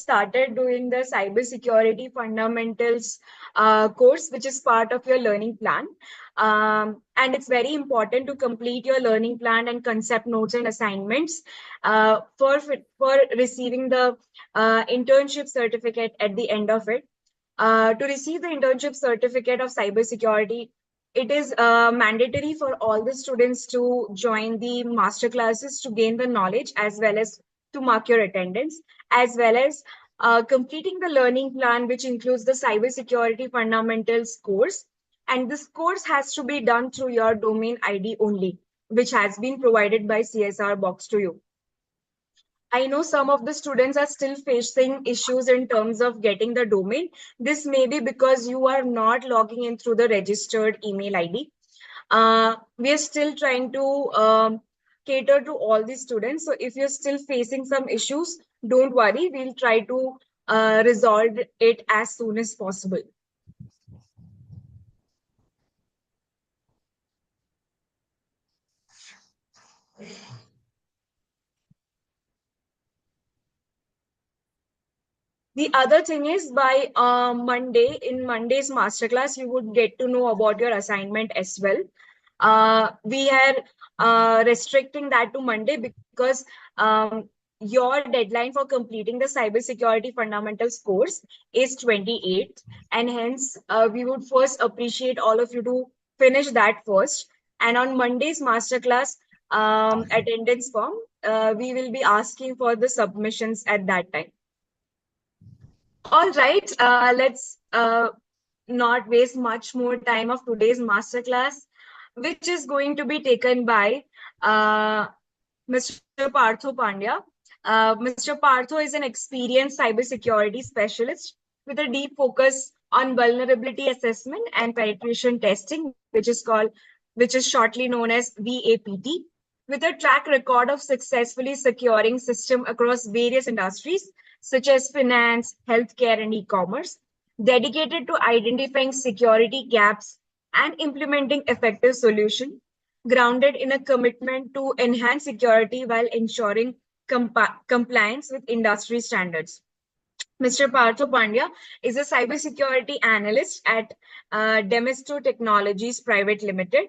started doing the cybersecurity fundamentals course, which is part of your learning plan. And it's very important to complete your learning plan and concept notes and assignments for receiving the internship certificate at the end of it. To receive the internship certificate of cybersecurity, it is mandatory for all the students to join the master classes to gain the knowledge, as well as to mark your attendance, as well as completing the learning plan, which includes the cybersecurity fundamentals course. And this course has to be done through your domain ID only, which has been provided by CSR Box to you. I know some of the students are still facing issues in terms of getting the domain. This may be because you are not logging in through the registered email ID. We are still trying to cater to all the students. So if you're still facing some issues, don't worry. We'll try to resolve it as soon as possible. The other thing is by Monday, in Monday's masterclass, you would get to know about your assignment as well. We are restricting that to Monday because your deadline for completing the cybersecurity fundamentals course is 28th. And hence, we would first appreciate all of you to finish that first. And on Monday's masterclass attendance form, we will be asking for the submissions at that time. All right, let's not waste much more time of today's masterclass, which is going to be taken by Mr. Partho Pandya. Mr. Partho is an experienced cybersecurity specialist with a deep focus on vulnerability assessment and penetration testing, which is shortly known as VAPT, with a track record of successfully securing system across various industries such as finance, healthcare, and e-commerce, dedicated to identifying security gaps and implementing effective solutions, grounded in a commitment to enhance security while ensuring compliance with industry standards. Mr. Partho Pandya is a cybersecurity analyst at Demisto Technologies Private Limited.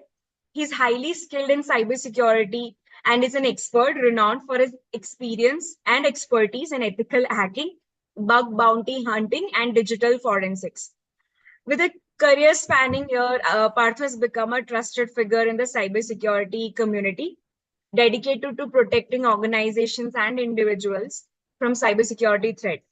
He's highly skilled in cybersecurity and is an expert renowned for his experience and expertise in ethical hacking, bug bounty hunting, and digital forensics. With a career spanning here, Partho has become a trusted figure in the cybersecurity community, dedicated to protecting organizations and individuals from cybersecurity threats.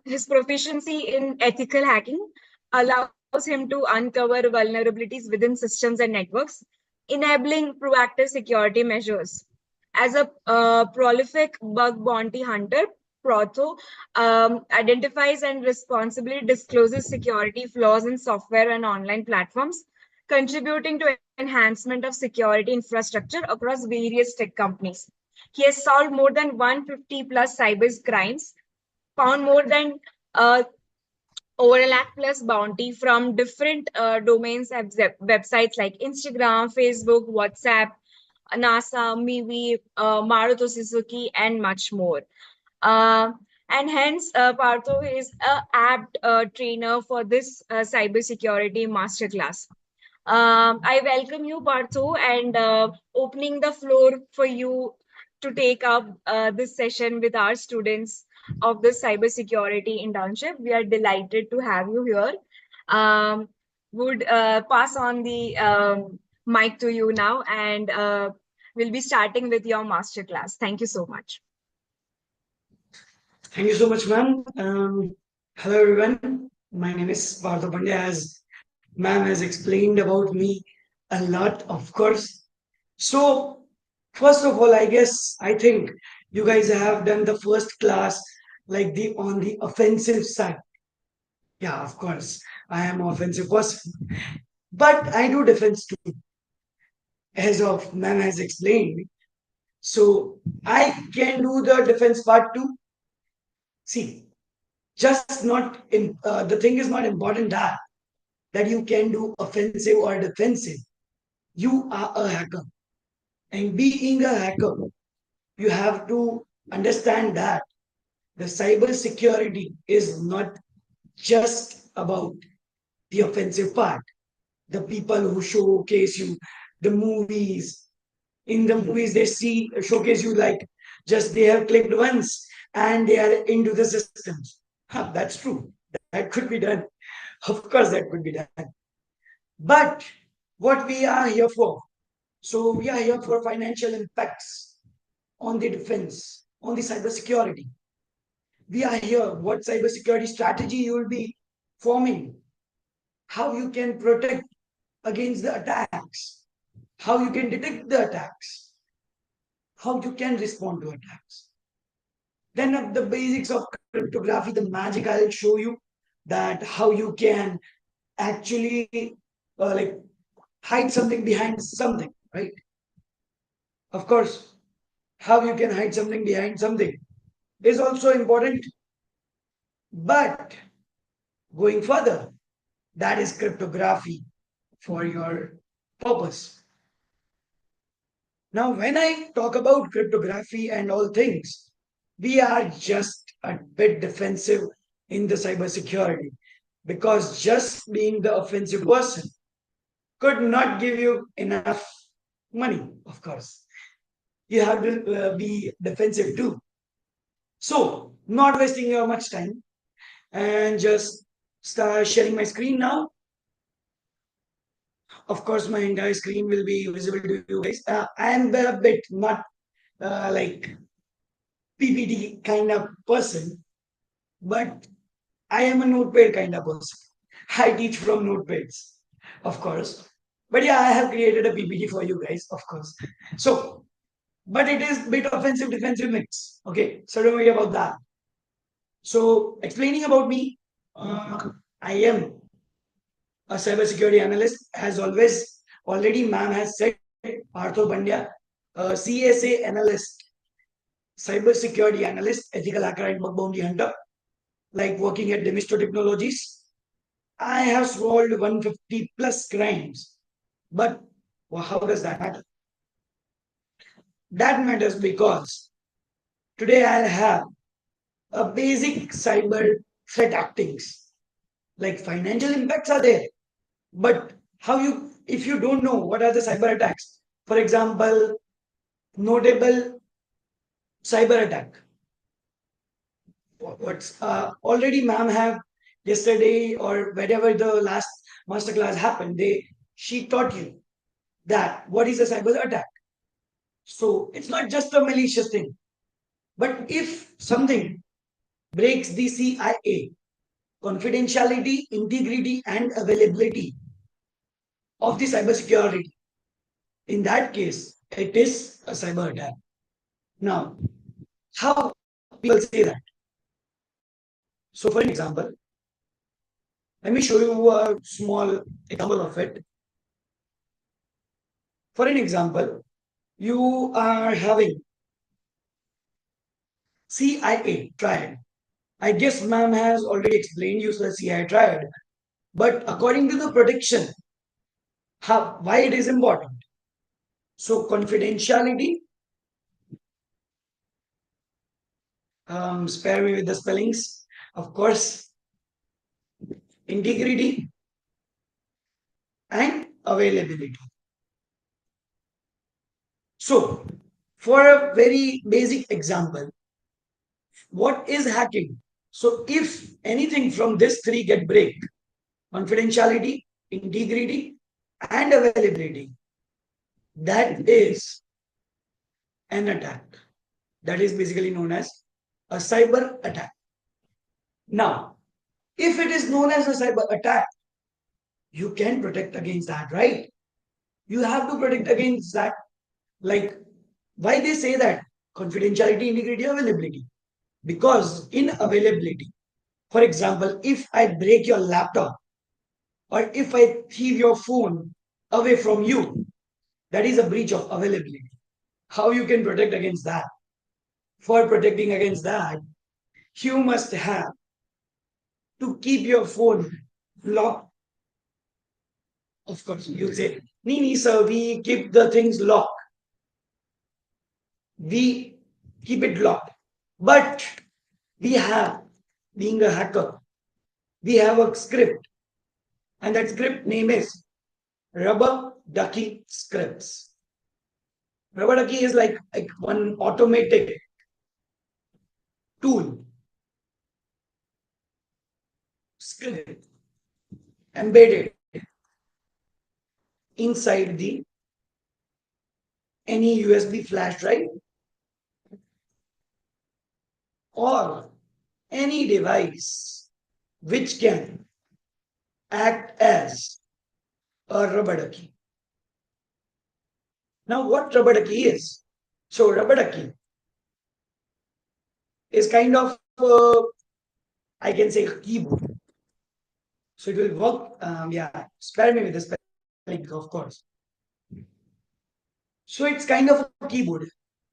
His proficiency in ethical hacking allows him to uncover vulnerabilities within systems and networks, enabling proactive security measures. As a prolific bug bounty hunter, Protho identifies and responsibly discloses security flaws in software and online platforms, contributing to enhancement of security infrastructure across various tech companies. He has solved more than 150 plus cyber crimes, found more than over a lakh plus bounty from different domains and websites like Instagram, Facebook, WhatsApp, NASA, MIWI, Maruto Suzuki, and much more. And hence, Partho is an apt trainer for this cybersecurity masterclass. I welcome you, Partho, and opening the floor for you to take up this session with our students of the cybersecurity internship. We are delighted to have you here. Would pass on the mic to you now, and we'll be starting with your masterclass. Thank you so much. Thank you so much, ma'am. Hello, everyone. My name is Partha Pandya. As ma'am has explained about me a lot, of course. So, first of all, I think you guys have done the first class like the on the offensive side. Yeah, of course, I am an offensive person, but I do defense too, as of ma'am has explained. So I can do the defense part too. See, just not in the thing is not important that you can do offensive or defensive. You are a hacker, and being a hacker, you have to understand the cyber security is not just about the offensive part. The people who showcase you the movies. In the movies, they see showcase you like just they have clicked once and they are into the systems. Huh, that's true. That could be done. Of course, that could be done. But what we are here for? So we are here for financial impacts on the defense, on the cybersecurity. We are here. What cybersecurity strategy you will be forming? How you can protect against the attacks? How you can detect the attacks? How you can respond to attacks? Then the basics of cryptography, the magic I'll show you that how you can actually like hide something behind something, right? Of course, how you can hide something behind something is also important. But going further, that is cryptography for your purpose. Now, when I talk about cryptography and all things, we are just a bit defensive in the cybersecurity because just being the offensive person could not give you enough money, of course. You have to be defensive too. So, not wasting your much time and just start sharing my screen now. Of course, my entire screen will be visible to you guys. I am a bit not like PPT kind of person, but I am a notepad kind of person. I teach from notepads, of course. But yeah, I have created a PPT for you guys, of course. So, but it is bit offensive defensive mix. Okay, so don't worry about that. So, explaining about me, I am a cybersecurity analyst. As always, already ma'am has said, Partho Pandya, CSA analyst, cybersecurity analyst, ethical hacker and bug bounty hunter, like working at Demisto Technologies. I have solved 150 plus crimes. But well, how does that matter? That matters because today I'll have a basic cyber threat actings. Like financial impacts are there, but how you if you don't know what are the cyber attacks, for example, notable cyber attack. What's already ma'am have yesterday or whenever the last masterclass happened, they she taught you that what is a cyber attack. So it's not just a malicious thing, but if something breaks the CIA confidentiality, integrity, and availability of the cybersecurity, in that case, it is a cyber attack. Now, how people say that? So, for an example, let me show you a small example of it. For an example, you are having CIA triad. I guess ma'am has already explained you the CIA triad. But according to the protection, why it is important? So confidentiality, spare me with the spellings, of course, integrity and availability. So for a very basic example, what is hacking? So if anything from this three get break, confidentiality, integrity, and availability, that is an attack. That is basically known as a cyber attack. Now, if it is known as a cyber attack, you can protect against that, right? You have to protect against that. Like, why they say that? Confidentiality, integrity, availability. Because in availability, for example, if I break your laptop or if I thieve your phone away from you, that is a breach of availability. How you can protect against that? For protecting against that, you must have to keep your phone locked. Of course, you'll say, Nini, sir, we keep the things locked. We keep it locked. But we have, being a hacker, we have a script, and that script name is Rubber Ducky Scripts. Rubber Ducky is like one automatic tool script embedded inside the any USB flash drive or any device which can act as a rubber ducky. Now, what rubber ducky is? So, rubber ducky is kind of, I can say, a keyboard. So, it will work. Yeah, spare me with the spelling, of course. So, it's kind of a keyboard.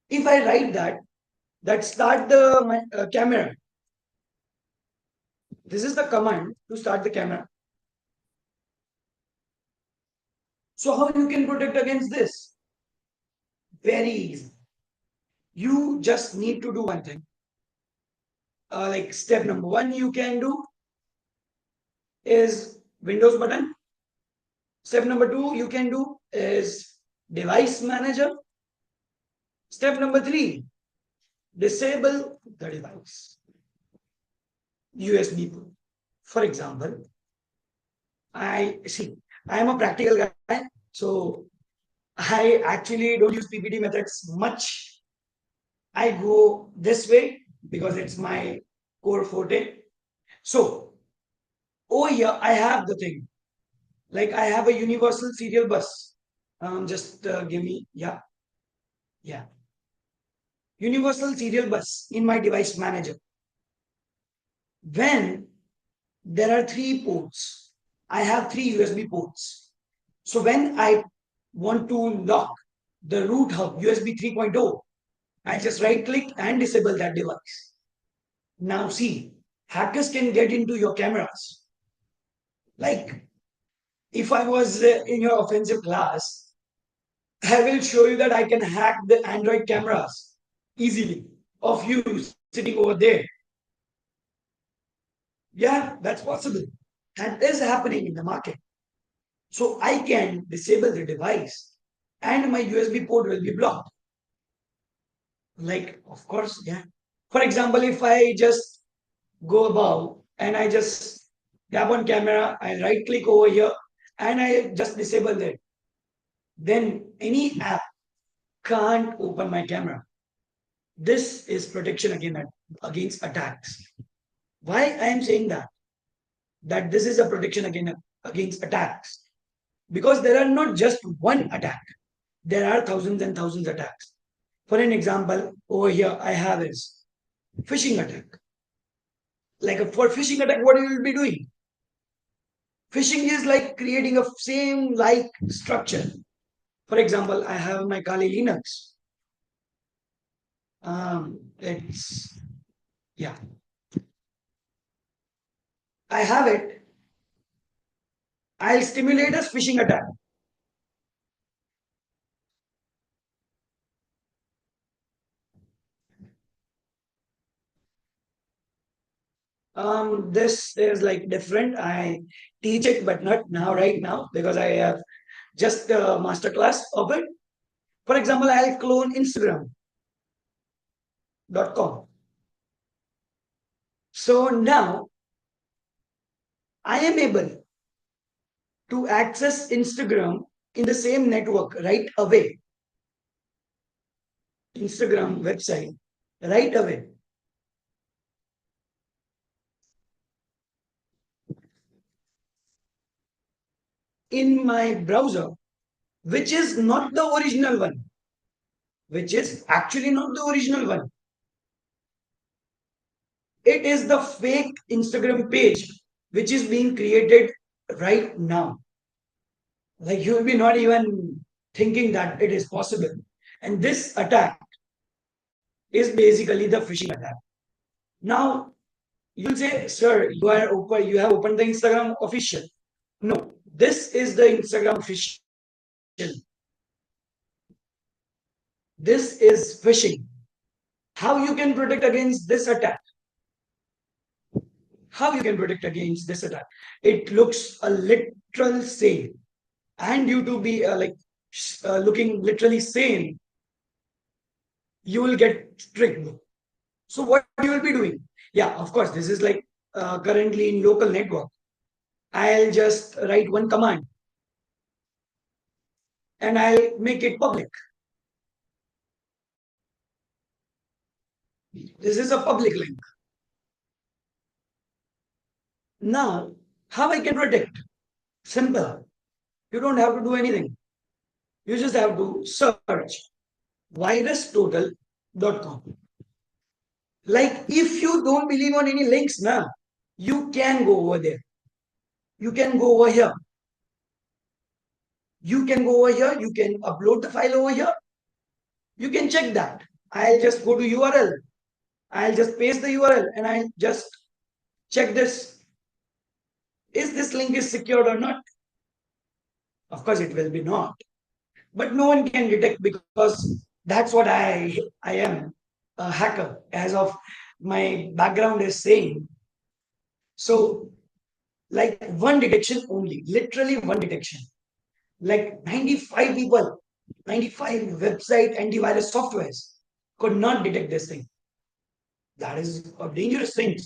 If I write that start the camera. This is the command to start the camera. So, how you can protect against this? Very easy. You just need to do one thing. Like step number one, you can do is Windows button. Step number two, you can do is device manager. Step number three, disable the device. USB port. For example, I see I am a practical guy, so I actually don't use PPT methods much. I go this way because it's my core forte. So over here, I have the thing. Like I have a universal serial bus. Just give me, yeah, yeah. Universal serial bus in my device manager. When there are three ports, I have three USB ports. So when I want to lock the root hub USB 3.0, I just right click and disable that device. Now see, hackers can get into your cameras. Like if I was in your offensive class, I will show you that I can hack the Android cameras easily of you sitting over there. Yeah, that's possible. That is happening in the market. So I can disable the device and my USB port will be blocked. Like, of course, yeah. For example, if I just go above and I just tap on camera, I right click over here and I just disable it, then any app can't open my camera. This is protection against attacks. Why I am saying that? That this is a protection against attacks. Because there are not just one attack. There are thousands and thousands of attacks. For an example, over here I have is phishing attack. Like for phishing attack, what you will be doing? Phishing is like creating a same like structure. For example, I have my Kali Linux. It's yeah, I have it. I'll stimulate a phishing attack. This is like different. I teach it, but not now, right now, because I have just a masterclass of it. For example, I'll clone Instagram.com. So now I am able to access Instagram in the same network right away. Instagram website right away in my browser, which is not the original one, which is actually not the original one. It is the fake Instagram page which is being created right now. Like you will be not even thinking that it is possible. And this attack is basically the phishing attack. Now you'll say, sir, you have opened the Instagram official. No, this is the Instagram official. This is phishing. How you can protect against this attack? how you can protect against this attack. It looks a literal sane, and you to be looking literally sane, you will get tricked. So what you will be doing? Yeah, of course, this is like currently in local network. I'll just write one command and I'll make it public. This is a public link. Now, how I can protect? Simple. You don't have to do anything. You just have to search virustotal.com. Like if you don't believe on any links now, you can go over there. You can go over here. You can go over here. You can upload the file over here. You can check that. I'll just go to URL. I'll just paste the URL and I'll just check this. Is this link is secured or not? Of course, it will be not. But no one can detect because that's what I am, a hacker, as of my background is saying. So like one detection only, literally one detection, like 95 people, 95 website antivirus softwares could not detect this thing. That is a dangerous thing,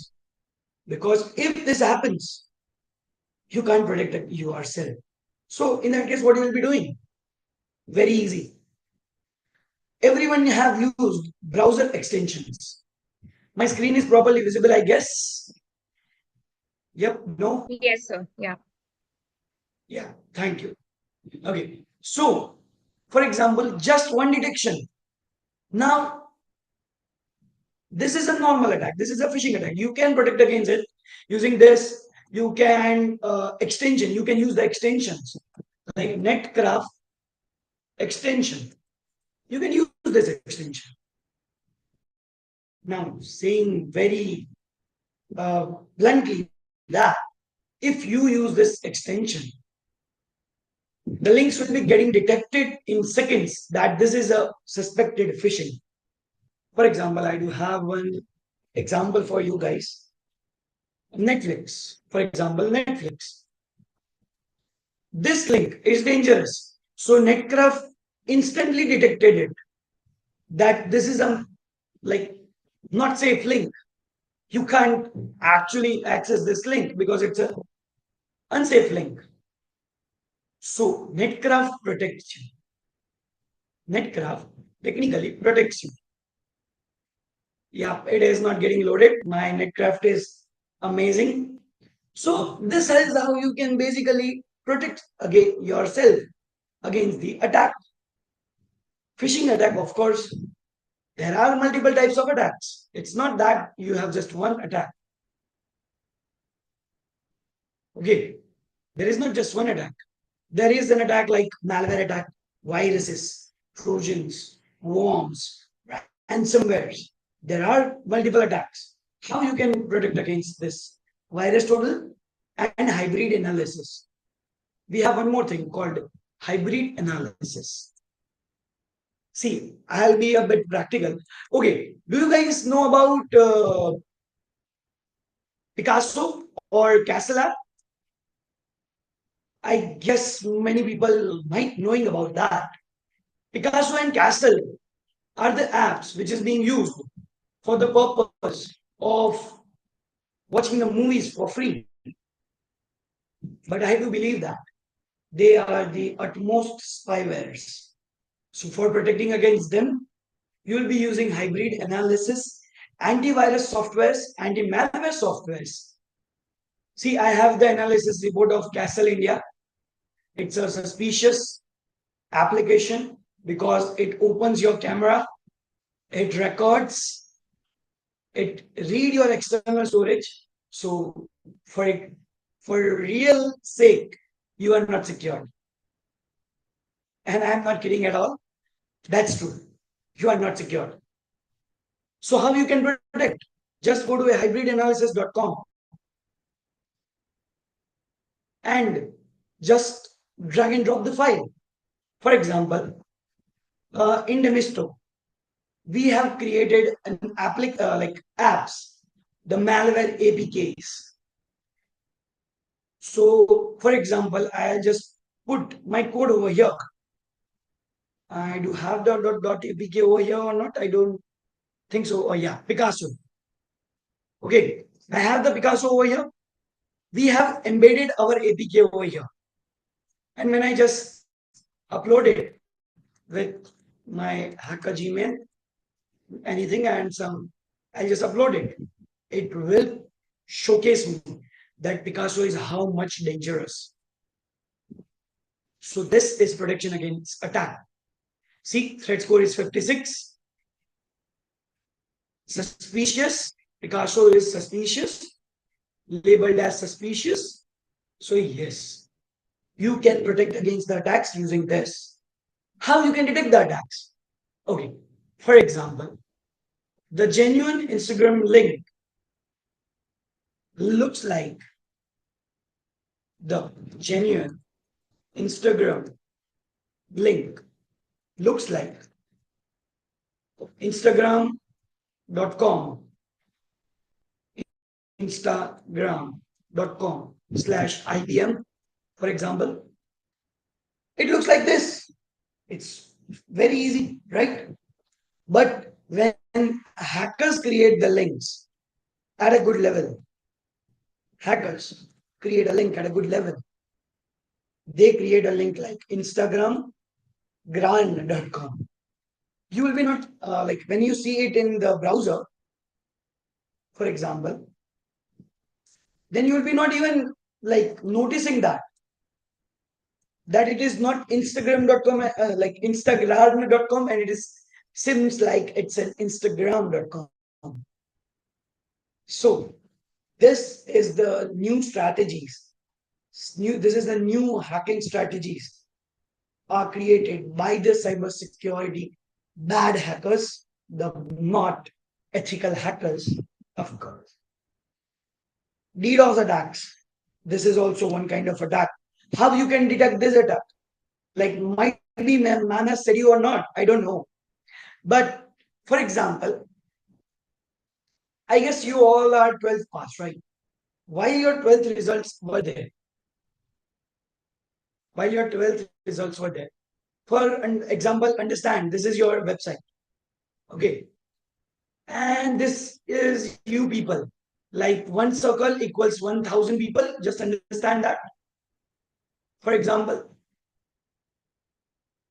because if this happens, you can't protect it yourself. So in that case, what you will be doing? Very easy. Everyone have used browser extensions. My screen is properly visible, I guess. Yep, no? Yes, sir. Yeah. Yeah, thank you. Okay, so for example, just one detection. Now, this is a normal attack. This is a phishing attack. You can protect against it using this. You can extension. You can use the extensions like Netcraft extension. You can use this extension. Now, saying very bluntly that if you use this extension, the links will be getting detected in seconds that this is a suspected phishing. For example, I do have one example for you guys. Netflix, for example, Netflix. This link is dangerous. So Netcraft instantly detected it that this is a like not safe link. You can't actually access this link because it's a unsafe link. So Netcraft protects you. Netcraft technically protects you. Yeah, it is not getting loaded. My Netcraft is amazing. So this is how you can basically protect against yourself against the attack. Phishing attack, of course, there are multiple types of attacks. It's not that you have just one attack. Okay, there is not just one attack. There is an attack like malware attack, viruses, trojans, worms, ransomwares. There are multiple attacks. How you can protect against this? Virus total and hybrid analysis. We have one more thing called hybrid analysis. See, I'll be a bit practical. Okay, do you guys know about Picasso or Castle app? I guess many people might knowing about that. Picasso and Castle are the apps which is being used for the purpose of watching the movies for free. But I do believe that they are the utmost spywares. So for protecting against them, you will be using hybrid analysis, antivirus softwares, anti-malware softwares. See, I have the analysis report of Castle India. It's a suspicious application because it opens your camera, it records, it read your external storage. So for it, for real sake, you are not secured. And I'm not kidding at all. That's true. You are not secured. So how you can protect? Just go to a hybridanalysis.com and just drag and drop the file. For example, in Demisto, we have created an like apps, the malware APKs. So, for example, I'll just put my code over here. I do have the .apk over here or not? I don't think so. Oh yeah, Picasso. Okay, I have the Picasso over here. We have embedded our APK over here. And when I just upload it with my Hacker Gmail, anything and some, I'll just upload it. It will showcase me that Picasso is how much dangerous. So this is protection against attack. See, threat score is 56. Suspicious. Picasso is suspicious, labeled as suspicious. So yes, you can protect against the attacks using this. How you can detect the attacks? Okay, for example, the genuine Instagram link looks like the genuine Instagram link looks like instagram.com instagram.com/IBM, for example. It looks like this. It's very easy, right? But when hackers create the links at a good level, hackers create a link at a good level. They create a link like instagramgrand.com. You will be not like when you see it in the browser, for example, then you will be not even like noticing that it is not instagram.com like instagram.com, and it is seems like it's an instagram.com. So this is the new strategies. This is the new hacking strategies are created by the cybersecurity bad hackers, the not ethical hackers, of course. DDoS attacks. This is also one kind of attack. How you can detect this attack? Like might be man has said you or not, I don't know. But for example, I guess you all are 12th pass, right? Why your 12th results were there? While your 12th results were there. For an example, understand this is your website. Okay. And this is you people. Like one circle equals 1000 people. Just understand that. For example,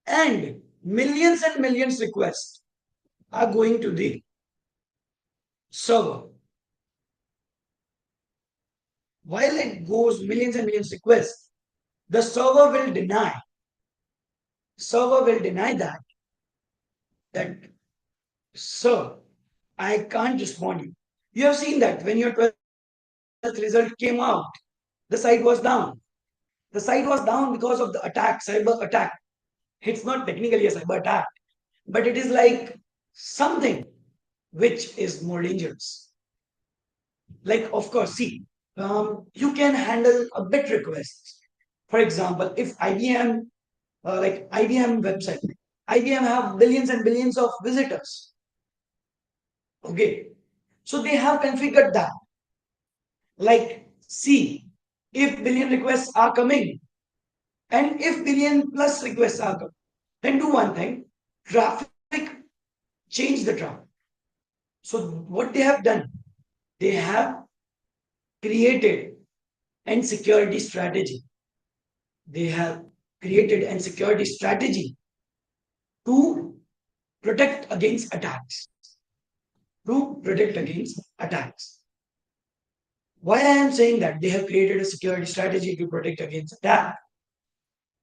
and millions requests are going to the server. While it goes millions and millions requests, the server will deny that sir, I can't respond you. You have seen that when your 12th result came out, the site was down. The site was down because of the attack, cyber attack. It's not technically a cyber attack, but it is like something which is more dangerous. Like, of course, see, you can handle a bit requests. For example, if IBM, like IBM website, IBM have billions and billions of visitors. Okay, so they have configured that. Like, see, if billion requests are coming, and if billion plus requests are coming, then do one thing: traffic, change the traffic. So what they have done, they have created and security strategy. They have created and security strategy to protect against attacks. To protect against attacks. Why I am saying that they have created a security strategy to protect against attack?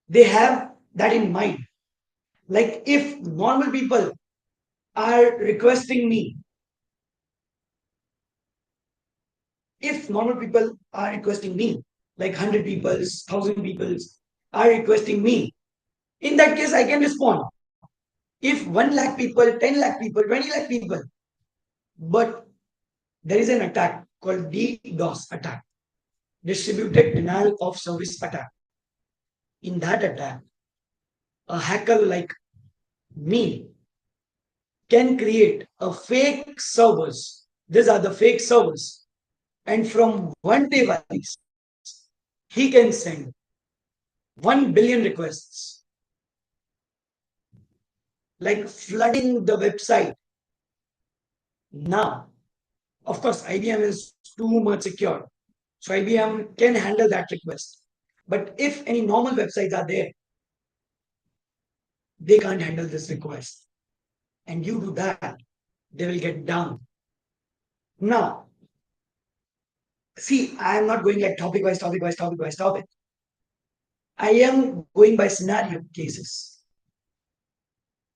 They have that in mind. Like if normal people are requesting me, if normal people are requesting me, like 100 people, 1000 people are requesting me, in that case, I can respond. If 1 lakh people, 10 lakh people, 20 lakh people, but there is an attack called DDoS attack, distributed denial of service attack. In that attack, a hacker like me can create a fake servers. These are the fake servers. And from one device, he can send 1 billion requests, like flooding the website. Now, of course, IBM is too much secure. So IBM can handle that request. But if any normal websites are there, they can't handle this request. And due to that, they will get down. Now, see, I am not going like topic wise, topic wise, topic wise, topic. I am going by scenario cases.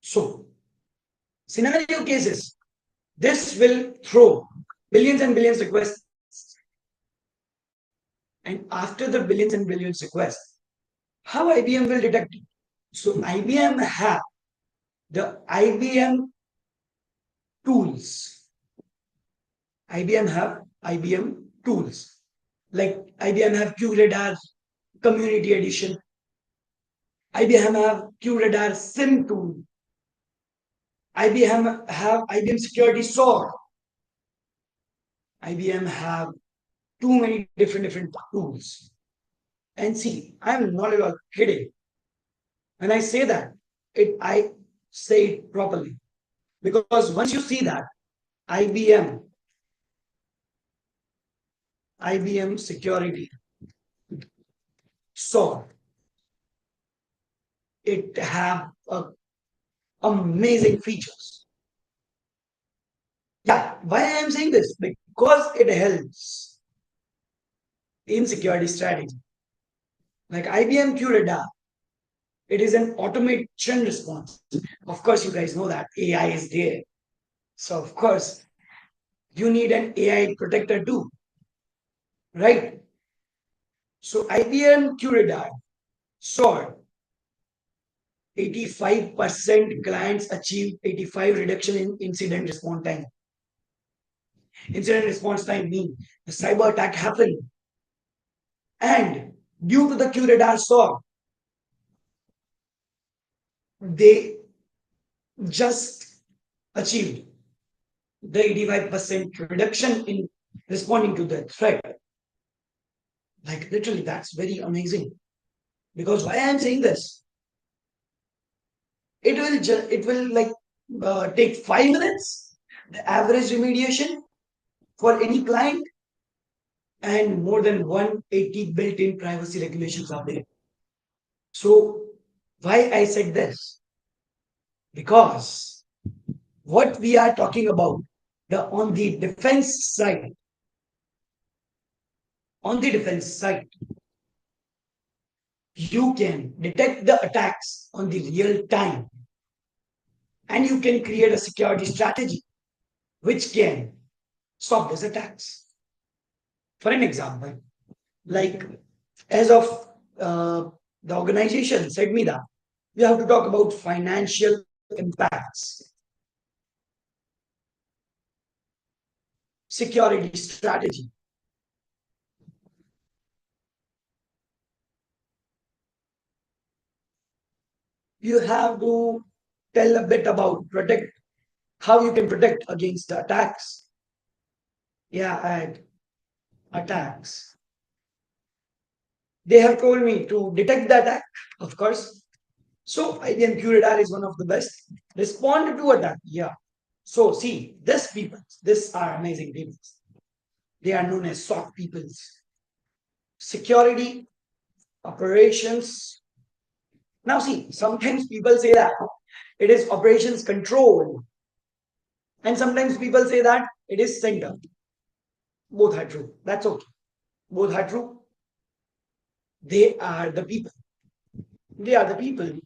So, scenario cases, this will throw billions and billions requests. And after the billions and billions requests, how IBM will detect it? So IBM have the IBM tools. IBM have IBM tools. Like IBM have QRadar Community Edition. IBM have QRadar SIM tool. IBM have IBM Security SOAR. IBM have too many different tools. And see, I'm not at all kidding. When I say that, I say it properly. Because once you see that, IBM, IBM Security SOAR, it have amazing features. Yeah, why I am saying this? Because it helps in security strategy. Like IBM QRadar, it is an automation response. Of course, you guys know that AI is there. So of course, you need an AI protector too, right? So IBM QRadar saw 85% clients achieve 85 reduction in incident response time. Incident response time means the cyber attack happened, and due to the QRadar saw, they just achieved the 85% reduction in responding to the threat. Like literally, that's very amazing. Because why I'm saying this, it will like take 5 minutes, the average remediation for any client, and more than 180 built-in privacy regulations are there. So why I said this? Because what we are talking about, the on the defense side, on the defense side, you can detect the attacks on the real time, and you can create a security strategy which can stop these attacks. For an example, like as of the organization said me that we have to talk about financial impacts, security strategy. You have to tell a bit about protect, how you can protect against the attacks. Yeah, and attacks. They have told me to detect the attack, of course. So IBM QRadar is one of the best. Respond to attack. Yeah. So see, this people, these are amazing people. They are known as SOC peoples. Security, operations. Now see, sometimes people say that it is operations control. And sometimes people say that it is center. Both are true. That's okay. Both are true. They are the people. They are the people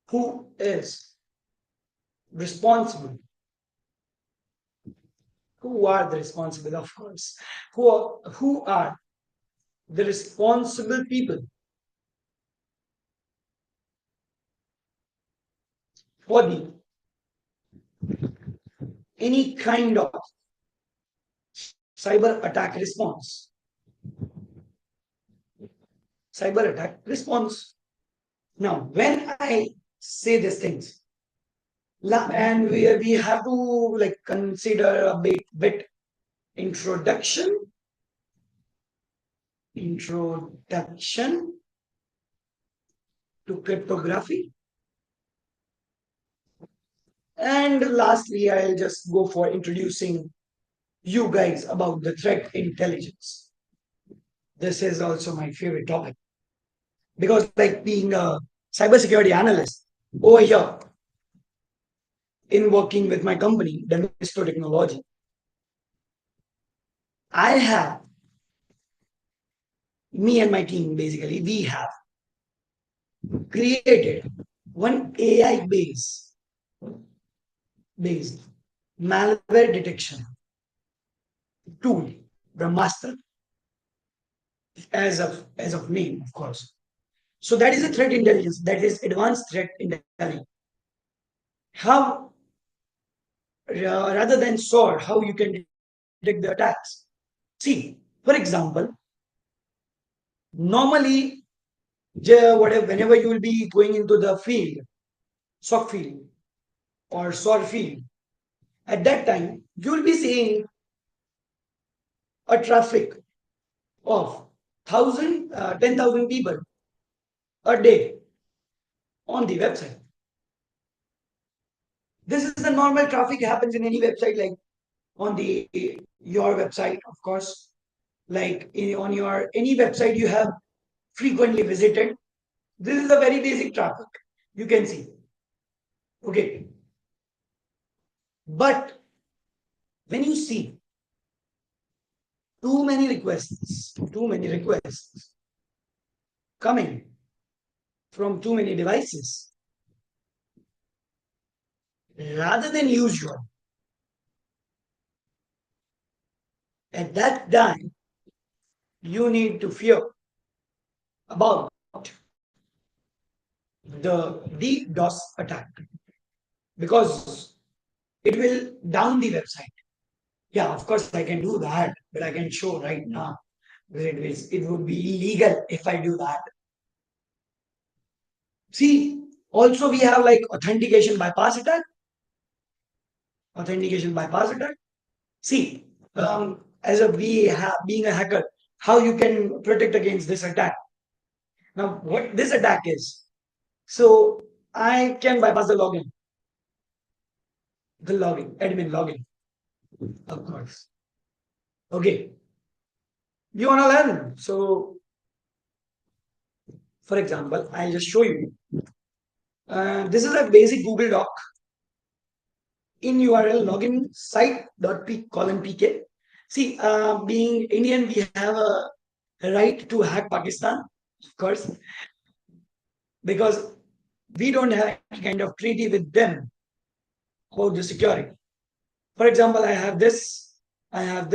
who is responsible. Who are the responsible, of course? Who are the responsible people for the any kind of cyber attack response. Cyber attack response. Now, when I say these things, and we have to like consider a bit introduction introduction to cryptography. And lastly, I'll just go for introducing you guys about the threat intelligence. This is also my favorite topic because, like, being a cybersecurity analyst over here in working with my company, Demisto Technology, I have me and my team basically we have created one AI based malware detection tool, the master as of name, of course. So that is a threat intelligence. That is advanced threat intelligence. How rather than SOAR, how you can detect the attacks. See, for example, normally, whenever you will be going into the field, SOC field or SOAR field, at that time you will be seeing a traffic of 10,000 people a day on the website. This is the normal traffic happens in any website, like on the your website, of course, like on your any website you have frequently visited. This is a very basic traffic you can see. Okay, but when you see too many requests coming from too many devices rather than usual, at that time you need to fear about the DDoS attack because it will down the website. Yeah, of course I can do that, but I can show right now because it would be illegal if I do that. See, also we have like authentication bypass attack. Authentication bypass attack. See, as a being a hacker, how you can protect against this attack. Now, what this attack is? So I can bypass admin login, of course. Okay, you wanna learn? So, for example, I'll just show you. This is a basic Google Doc in URL login site.p:/pk. See, being Indian, we have a right to hack Pakistan, of course, because we don't have any kind of treaty with them about the security. For example, I have this, and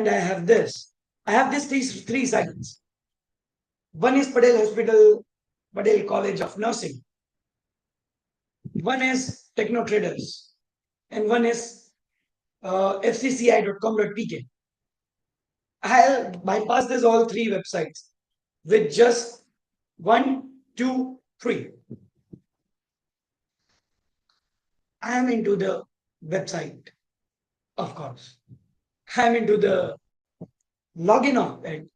I have this. I have these three sites. One is Patel Hospital, Patel College of Nursing. One is Techno Traders, and one is fcci.com.pk. I'll bypass this all three websites with just one, two, three. I am into the website, of course. I'm into the login of it.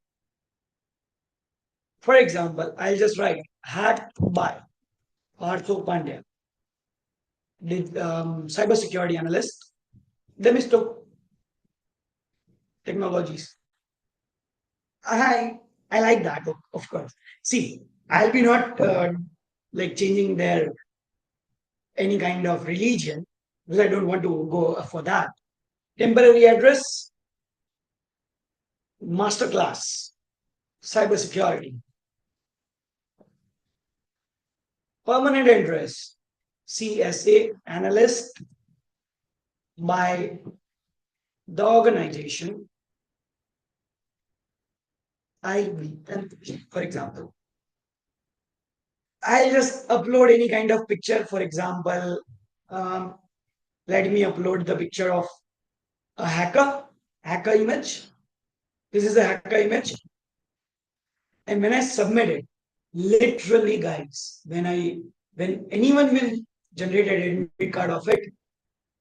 For example, I'll just write hacked by Partho Pandya, the cybersecurity analyst. They mistook technologies. I like that, of course. See, I'll be not like changing their any kind of religion because I don't want to go for that. Temporary address, Masterclass, cybersecurity. Permanent address, CSA analyst by the organization IBM, for example. I'll just upload any kind of picture. For example, um, let me upload the picture of a hacker image. This is a hacker image. And when I submit it, literally, guys, when anyone will generate an admit card of it,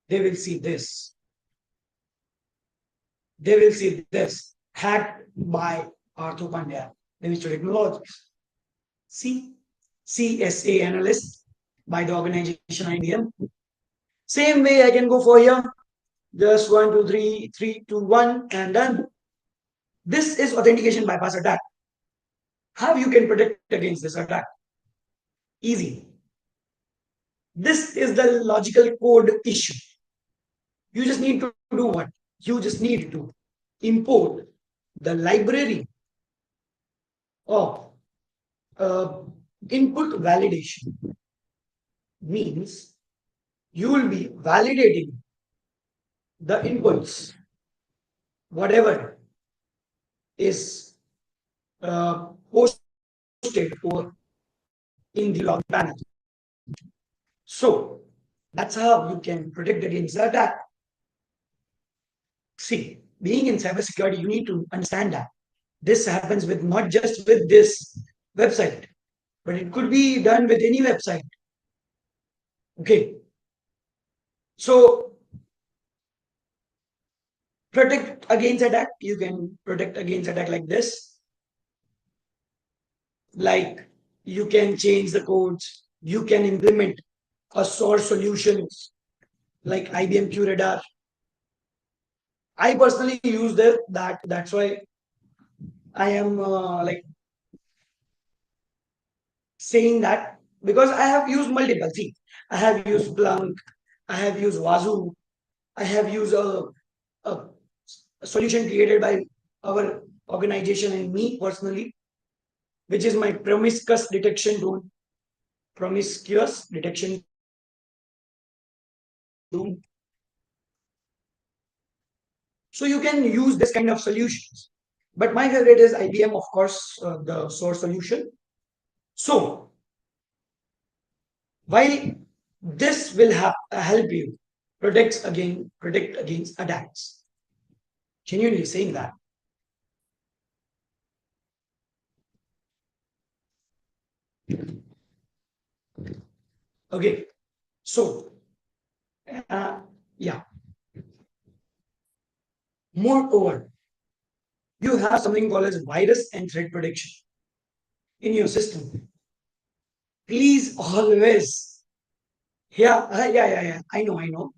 they will see this. They will see this. hacked by Arthur Pandya, Minister of Technologies. C. CSA analyst by the organization IBM. Same way I can go for here. Just 1, 2, 3, 3, 2, 1, and done. This is authentication bypass attack. How you can protect against this attack? Easy. This is the logical code issue. You just need to do what? You just need to import the library of uh, input validation. Means you will be validating the inputs, whatever is posted over in the login panel. So that's how you can protect against the attack. See, being in cybersecurity, you need to understand that this happens with not just with this website, but it could be done with any website. Okay. So protect against attack, you can protect against attack like this. Like you can change the codes, you can implement a source solutions like IBM QRadar. I personally use that. That's why I am like saying that because I have used multiple. See, I have used Splunk, I have used Wazoo, I have used a solution created by our organization and me personally, which is my promiscuous detection tool. Promiscuous detection tool. So you can use this kind of solutions. But my favorite is IBM, of course, the source solution. So while this will help you protect against attacks. Genuinely saying that. Okay. So yeah. Moreover, you have something called as virus and threat protection in your system. Please always, yeah. I know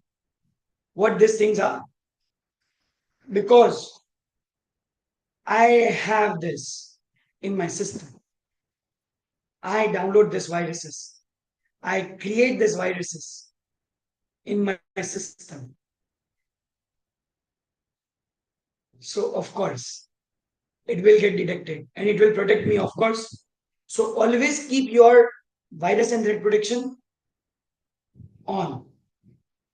what these things are because I have this in my system. I download these viruses. I create these viruses in my system. So of course, it will get detected and it will protect me, of course. So always keep your virus and threat protection on.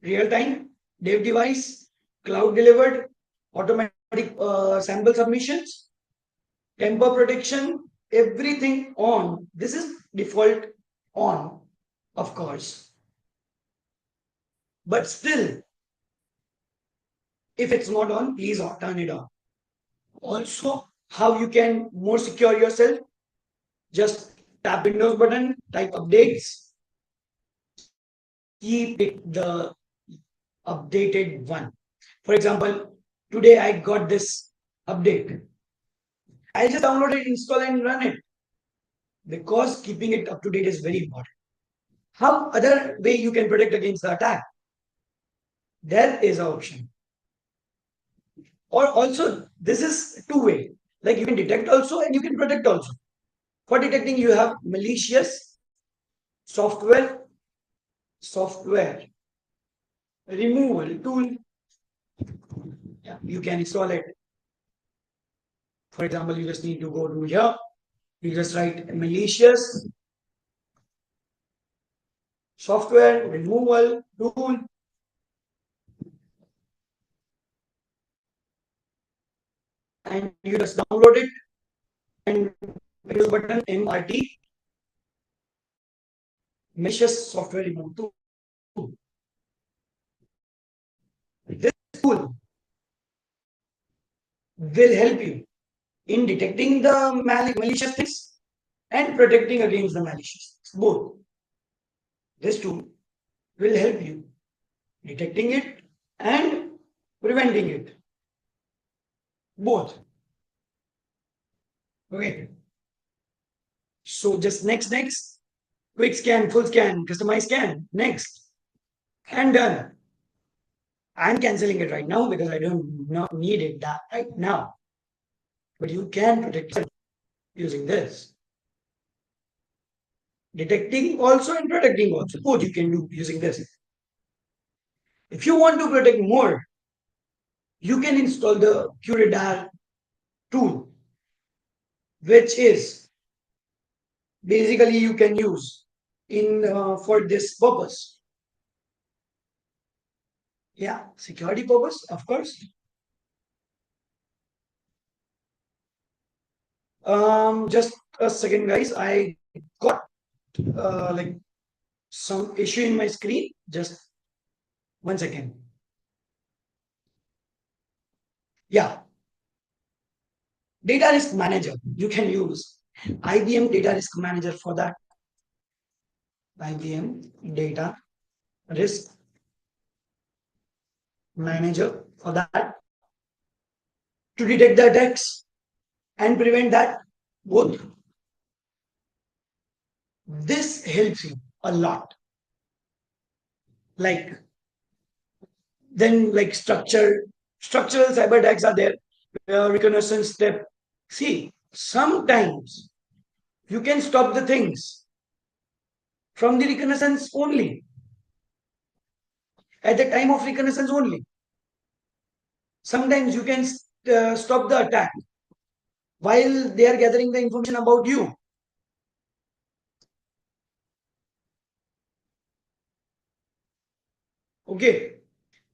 Real time, dev device, cloud delivered, automatic sample submissions, temper protection, everything on. This is default on, of course. But still, if it's not on, please turn it on. Also, how you can more secure yourself, just tap Windows button, type updates, keep it the updated one. For example, today I got this update. I just download it, install and run it because keeping it up to date is very important. How other way you can protect against the attack? There is an option. Or also, this is two-way. Like you can detect also and you can protect also. For detecting, you have malicious software, software removal tool. Yeah, you can install it. For example, you just need to go to here. You just write malicious software removal tool. And you just download it and Windows button MRT malicious software removal tool. This tool will help you in detecting the malicious things and protecting against the malicious things. Both. This tool will help you detecting it and preventing it. Both. Okay. So just next, quick scan, full scan, customize scan, next, and done. I'm canceling it right now because I don't not need it that right now. But you can protect yourself using this. Detecting also and protecting also. Both you can do using this. If you want to protect more, you can install the QRadar tool, which is basically you can use in for this purpose. Yeah, security purpose, of course. Just a second, guys. I got like some issue in my screen. Just 1 second. Yeah, data risk manager. You can use IBM data risk manager for that. IBM data risk manager for that to detect the attacks and prevent that both. This helps you a lot. Like then like structural cyber attacks are there, reconnaissance step. See, sometimes you can stop the things from the reconnaissance only at the time of reconnaissance only. Sometimes you can stop the attack while they are gathering the information about you. Okay,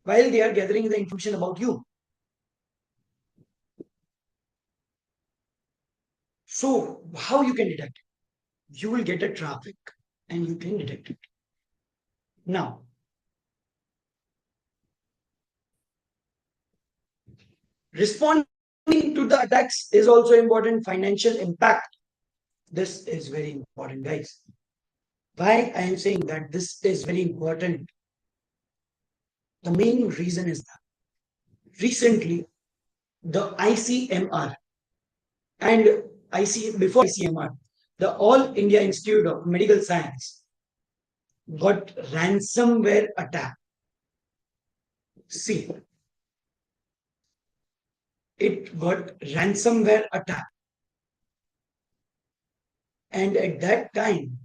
while they are gathering the information about you. So how you can detect it? You will get a traffic and you can detect it. Now, responding to the attacks is also important. Financial impact. This is very important, guys. Why I am saying that this is very important? The main reason is that recently the ICMR and before ICMR, the All India Institute of Medical Science got ransomware attack. See, it got ransomware attack, and at that time,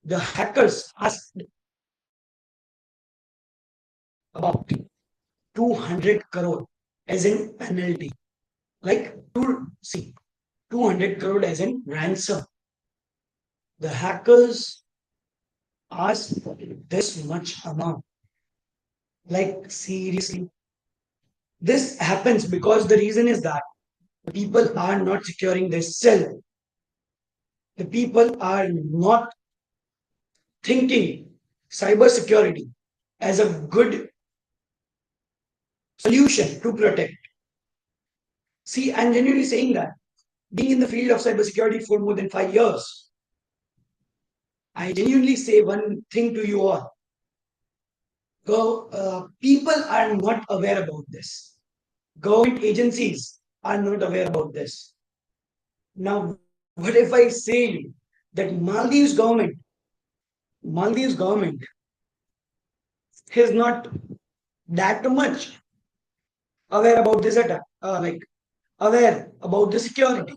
the hackers asked about 200 crore as in penalty, like to see 200 crore as in ransom. The hackers asked this much amount. Like seriously, this happens because the reason is that people are not securing their self. The people are not thinking cybersecurity as a good solution to protect. See, I'm genuinely saying that being in the field of cybersecurity for more than 5 years, I genuinely say one thing to you all. People are not aware about this. Government agencies are not aware about this. Now, what if I say that Maldives government is not that much aware about this attack, like aware about the security?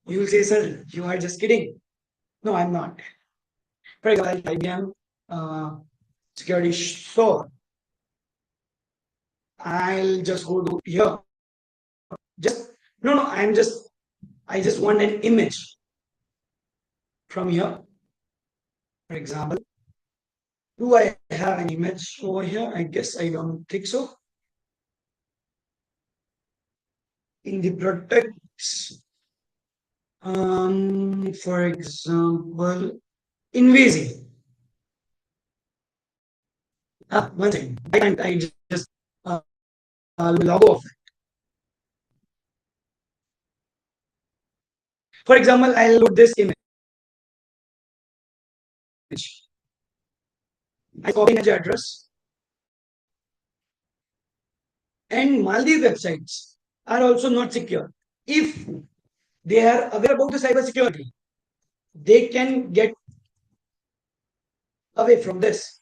You will say, sir, you are just kidding. No, I'm not. For example, IBM security. So I'll just go to here. Just no, I just want an image from here. For example, do I have an image over here? I guess I don't think so. In the protects, for example, invasive. One second. I just logo of it. For example, I'll load this image. I copy image address and Maldives websites. are also not secure. If they are aware about the cybersecurity, they can get away from this.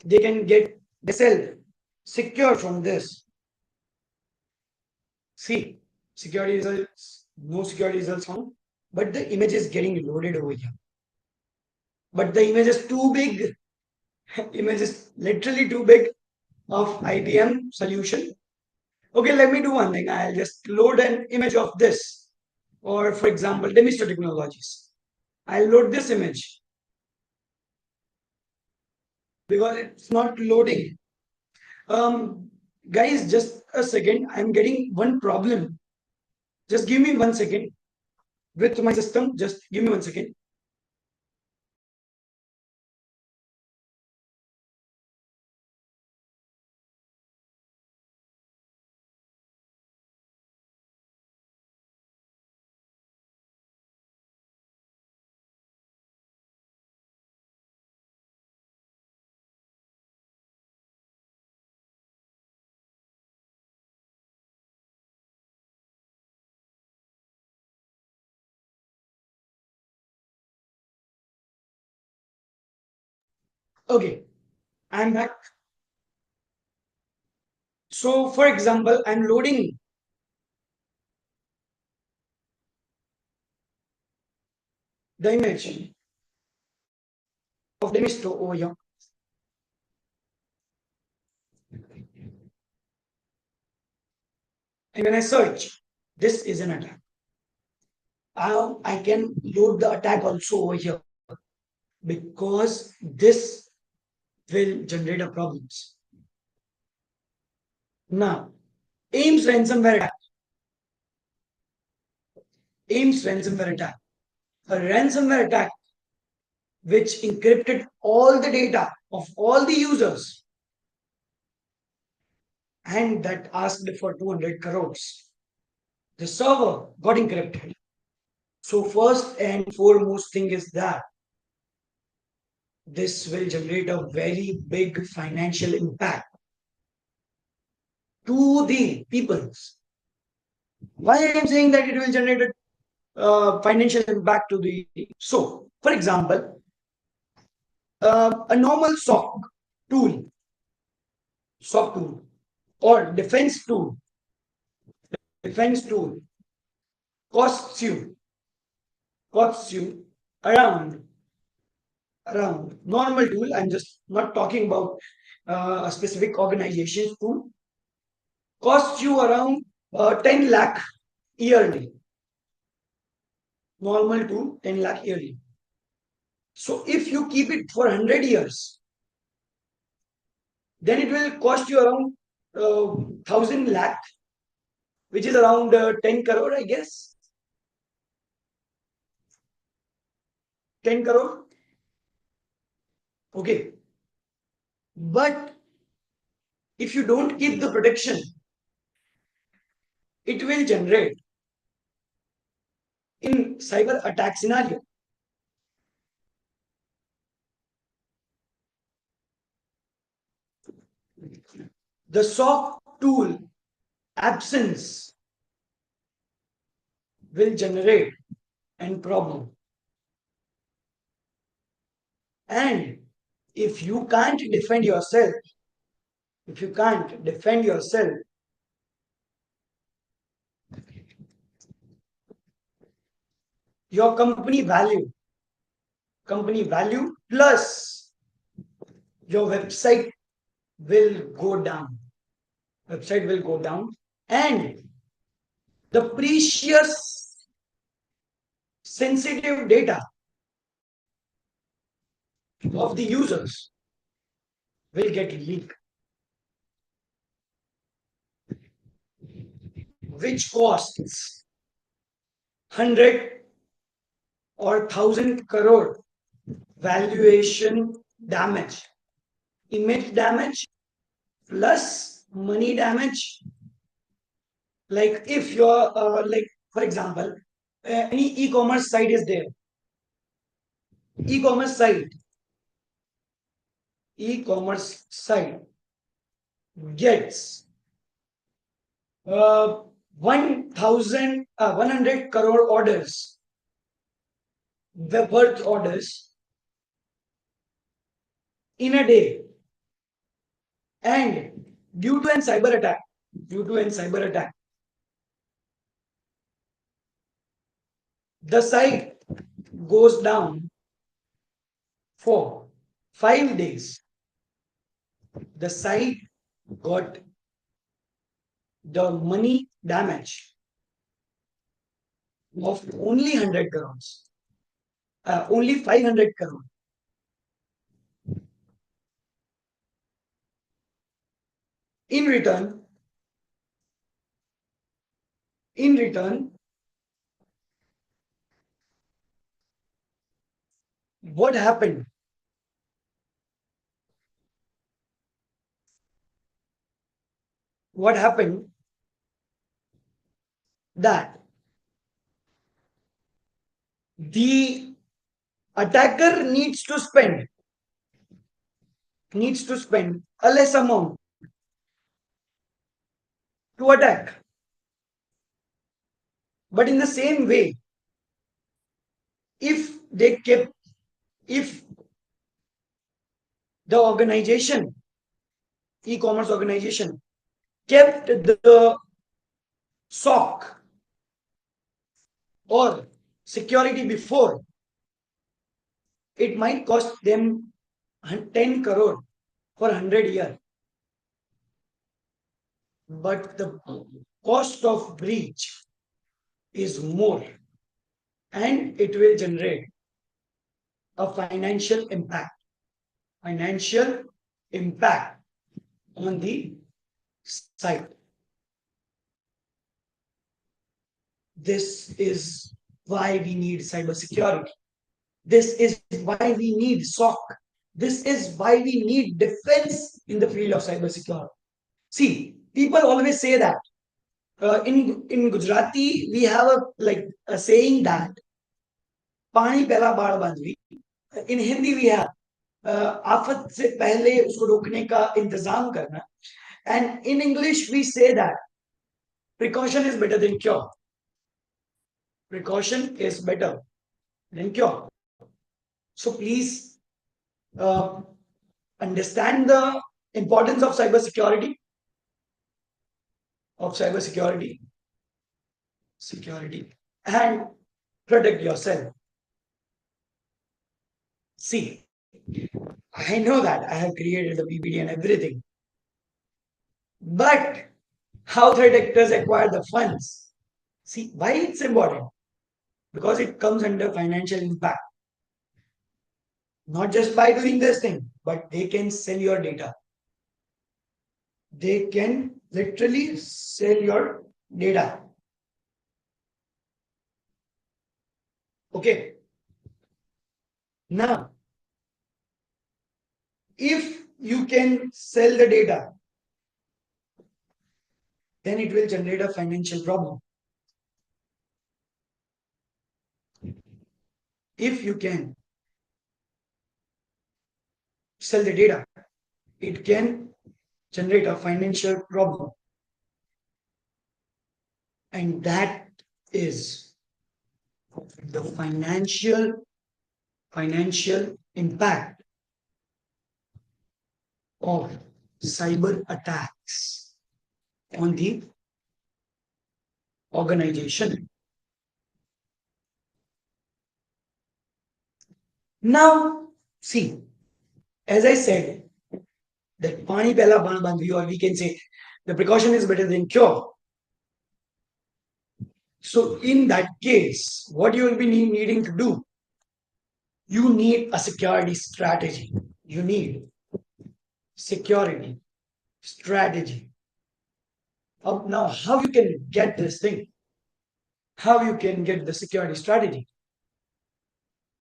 They can get themselves secure from this. See, security results, no security results found, but the image is getting loaded over here. But the image is too big. Image is literally too big of IBM solution. Okay, let me do one thing. I'll just load an image of this. Or for example, Demisto Technologies. I'll load this image because it's not loading. Um, Guys, just a second. I'm getting one problem. Just give me 1 second with my system. Just give me 1 second. Okay, I'm back. So, for example, I'm loading the image of Demisto over here. And when I search, this is an attack. I can load the attack also over here because this will generate a problems. Now, Ames ransomware attack. Ames ransomware attack. A ransomware attack which encrypted all the data of all the users and that asked for 200 crores. The server got encrypted. So first and foremost thing is that this will generate a very big financial impact to the peoples. Why I am saying that it will generate a financial impact to the so for example a normal tool soft tool or defense tool costs you costs you around normal tool. I'm just not talking about a specific organization tool costs you around 10 lakh yearly. Normal tool 10 lakh yearly. So if you keep it for 100 years, then it will cost you around 1000 lakh, which is around 10 crore, I guess. 10 crore. Okay. But if you don't keep the protection, it will generate in cyber attack scenario. The soft tool absence will generate an problem. And if you can't defend yourself, if you can't defend yourself, your company value plus your will go down. Website will go down, and the precious sensitive data of the users will get leaked, which costs 100 or 1000 crore valuation damage, image damage plus money damage. Like if you're like for example, any e-commerce site is there. E-commerce site, e-commerce site gets uh, 100 crore orders, the worth orders in a day, and due to an cyber attack, due to an cyber attack, the site goes down for 5 days. The site got the money damage of only 100 crores, only 500 crore. In return, in return, what happened? What happened that the attacker needs to spend a less amount to attack. But in the same way, if they kept, if the organization, e-commerce organization, kept the SOC or security before, it might cost them 10 crore for 100 years. But the cost of breach is more, and it will generate a financial impact on the site. This is why we need cybersecurity. This is why we need SOC. This is why we need defense in the field of cybersecurity. See, people always say that in Gujarati we have a saying that पानी पहला बाढ़ बांधवी. In Hindi we have आफत से पहले उसको रोकने का इंतजाम करना. And in English we say that precaution is better than cure. Precaution is better than cure. So please uh, understand the importance of cybersecurity, security, and protect yourself. See, I know that I have created a PPT and everything, but how threat actors acquire the funds? See, why it's important? Because it comes under financial impact. Not just by doing this thing, but they can sell your data. They can literally sell your data. Okay. Now, if you can sell the data, then it will generate a financial problem. If you can sell the data, it can generate a financial problem. And that is the financial impact of cyber attacks on the organization. Now, see, as I said, that pani pehla baan bandhi, or we can say the precaution is better than cure. So in that case, what you will be needing to do, you need a security strategy. You need security strategy. Now, how you can get this thing? How you can get the security strategy?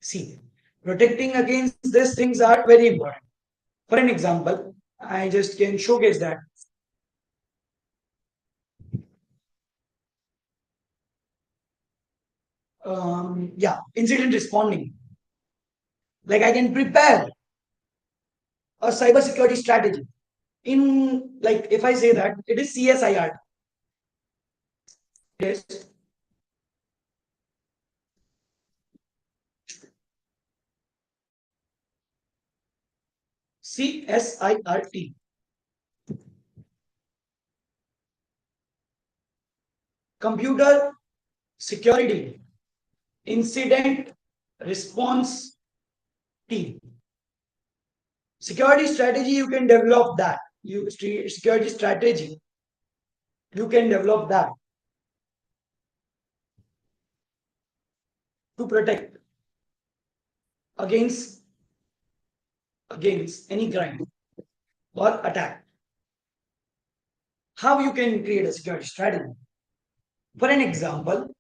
See, protecting against these things are very important. For an example, I just can showcase that. Yeah, incident responding. Like I can prepare a cybersecurity strategy. In like if I say that it is CSIR, is CSIRT. Computer Security Incident Response Team. Security strategy, you can develop that. Security strategy, you can develop that to protect against any crime or attack. How you can create a security strategy? For an example,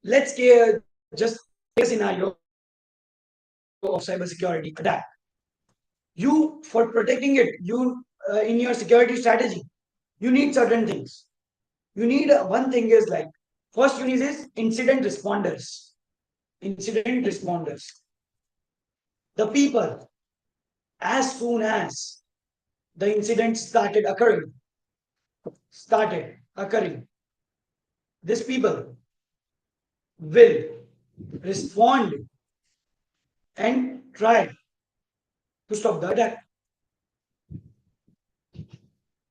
let's just take a scenario of cybersecurity attack. You, for protecting it, you in your security strategy, you need certain things. You need one thing is like, first you need is incident responders. Incident responders. The people, as soon as the incident started occurring, these people will respond and try to stop the attack.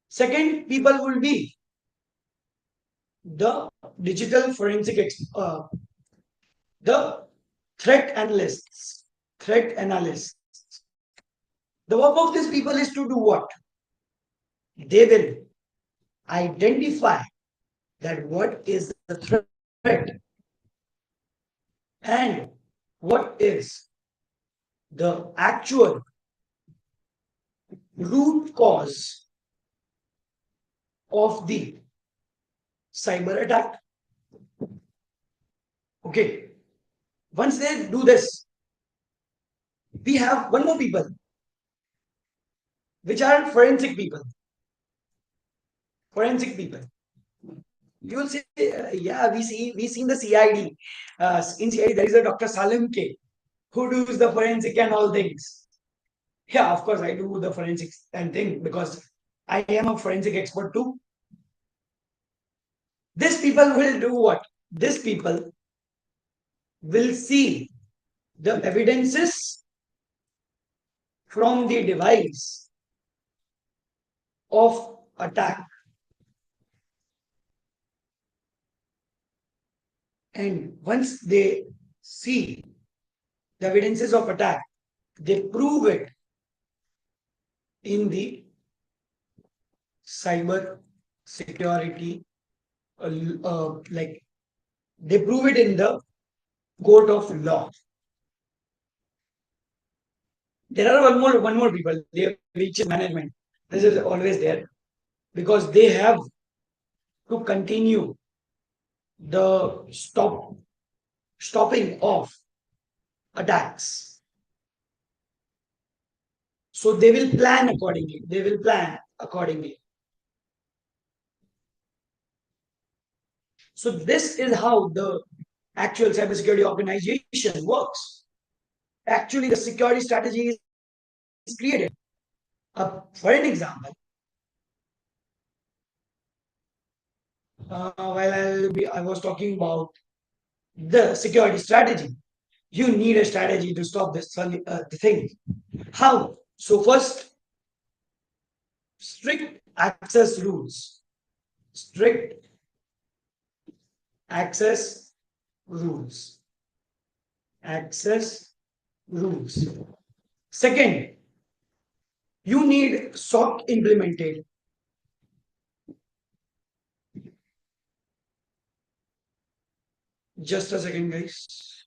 Second, people will be the digital the threat analysts. Threat analysts. The work of these people is to do what? They will identify that what is the threat and what is the actual root cause of the cyber attack. Okay. Once they do this, we have one more people, which are forensic people. Forensic people. You will say, yeah, we seen the CID. In CID, there is a Dr. Salim K, who does the forensic and all things. Yeah, of course, I do the forensics and thing because I am a forensic expert too. These people will do what? These people will see the evidences from the device of attack, and once they see the evidences of attack, they prove it in the cyber security, like they prove it in the court of law. There are one more people, which is management. This is always there because they have to continue the stopping of attacks. So they will plan accordingly. They will plan accordingly. So this is how the actual cybersecurity organization works. Actually, the security strategy is created. For an example, I was talking about the security strategy. You need a strategy to stop the thing. How? So first, strict access rules. Strict access rules. Access rules. Second, you need SOC implemented. Just a second, guys.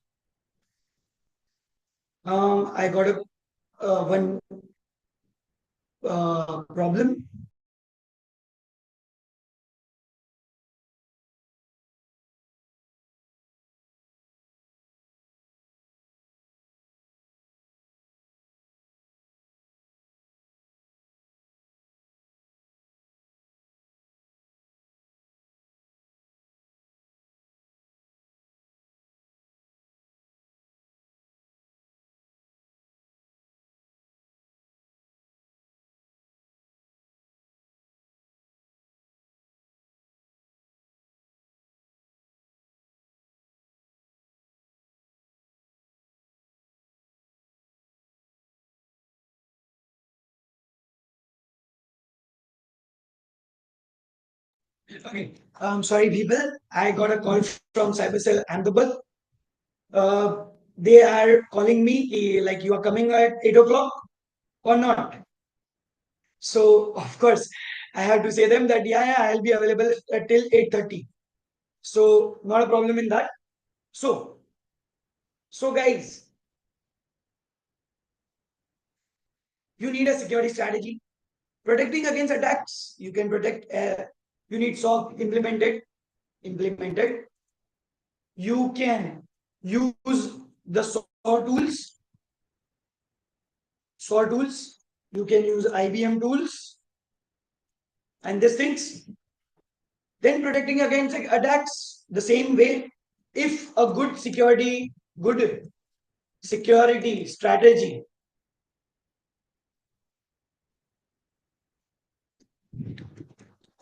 I got a one problem. Okay. Sorry, people. I got a call from Cybercell Ahmedabad. Uh, they are calling me like you are coming at 8 o'clock or not. So of course, I have to say them that yeah, I'll be available till 8:30. So not a problem in that. So guys, you need a security strategy. Protecting against attacks, you can protect. You need SOC implemented. Implemented. You can use the SOC tools. SOC tools. You can use IBM tools and these things. Then protecting against attacks the same way. If a good security strategy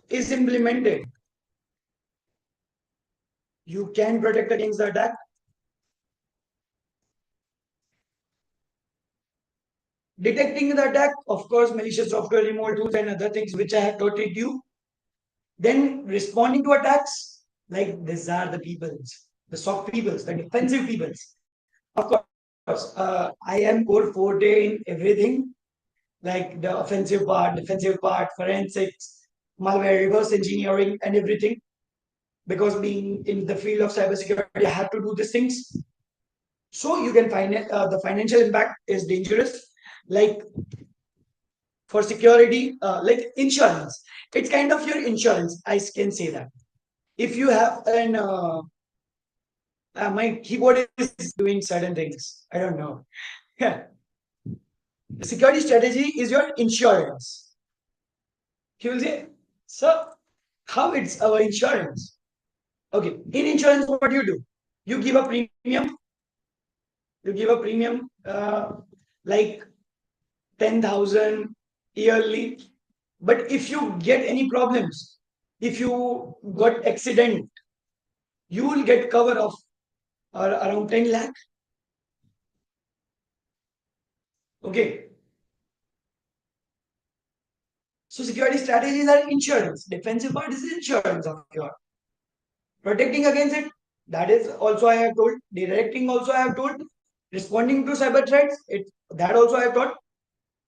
is implemented, you can protect against the attack. Detecting the attack, of course, malicious software, remote tools, and other things which I have taught you. Then responding to attacks, like these are the peoples, the soft peoples, the defensive peoples. Of course, I am core forte in everything, like the offensive part, defensive part, forensics, malware, reverse engineering, and everything. Because being in the field of cybersecurity, I have to do these things. So you can find the financial impact is dangerous. Like for security, like insurance, it's kind of your insurance. I can say that. If you have an my keyboard is doing certain things. I don't know. Yeah. The security strategy is your insurance. He will say, so how it's our insurance? Okay. In insurance, what you do? You give a premium. You give a premium like 10,000 yearly. But if you get any problems, if you got accident, you will get cover of around 10 lakh. Okay. So security strategies are insurance. Defensive part is insurance of your protecting against it. That is also I have told. Directing also I have told. Responding to cyber threats. That also I have taught.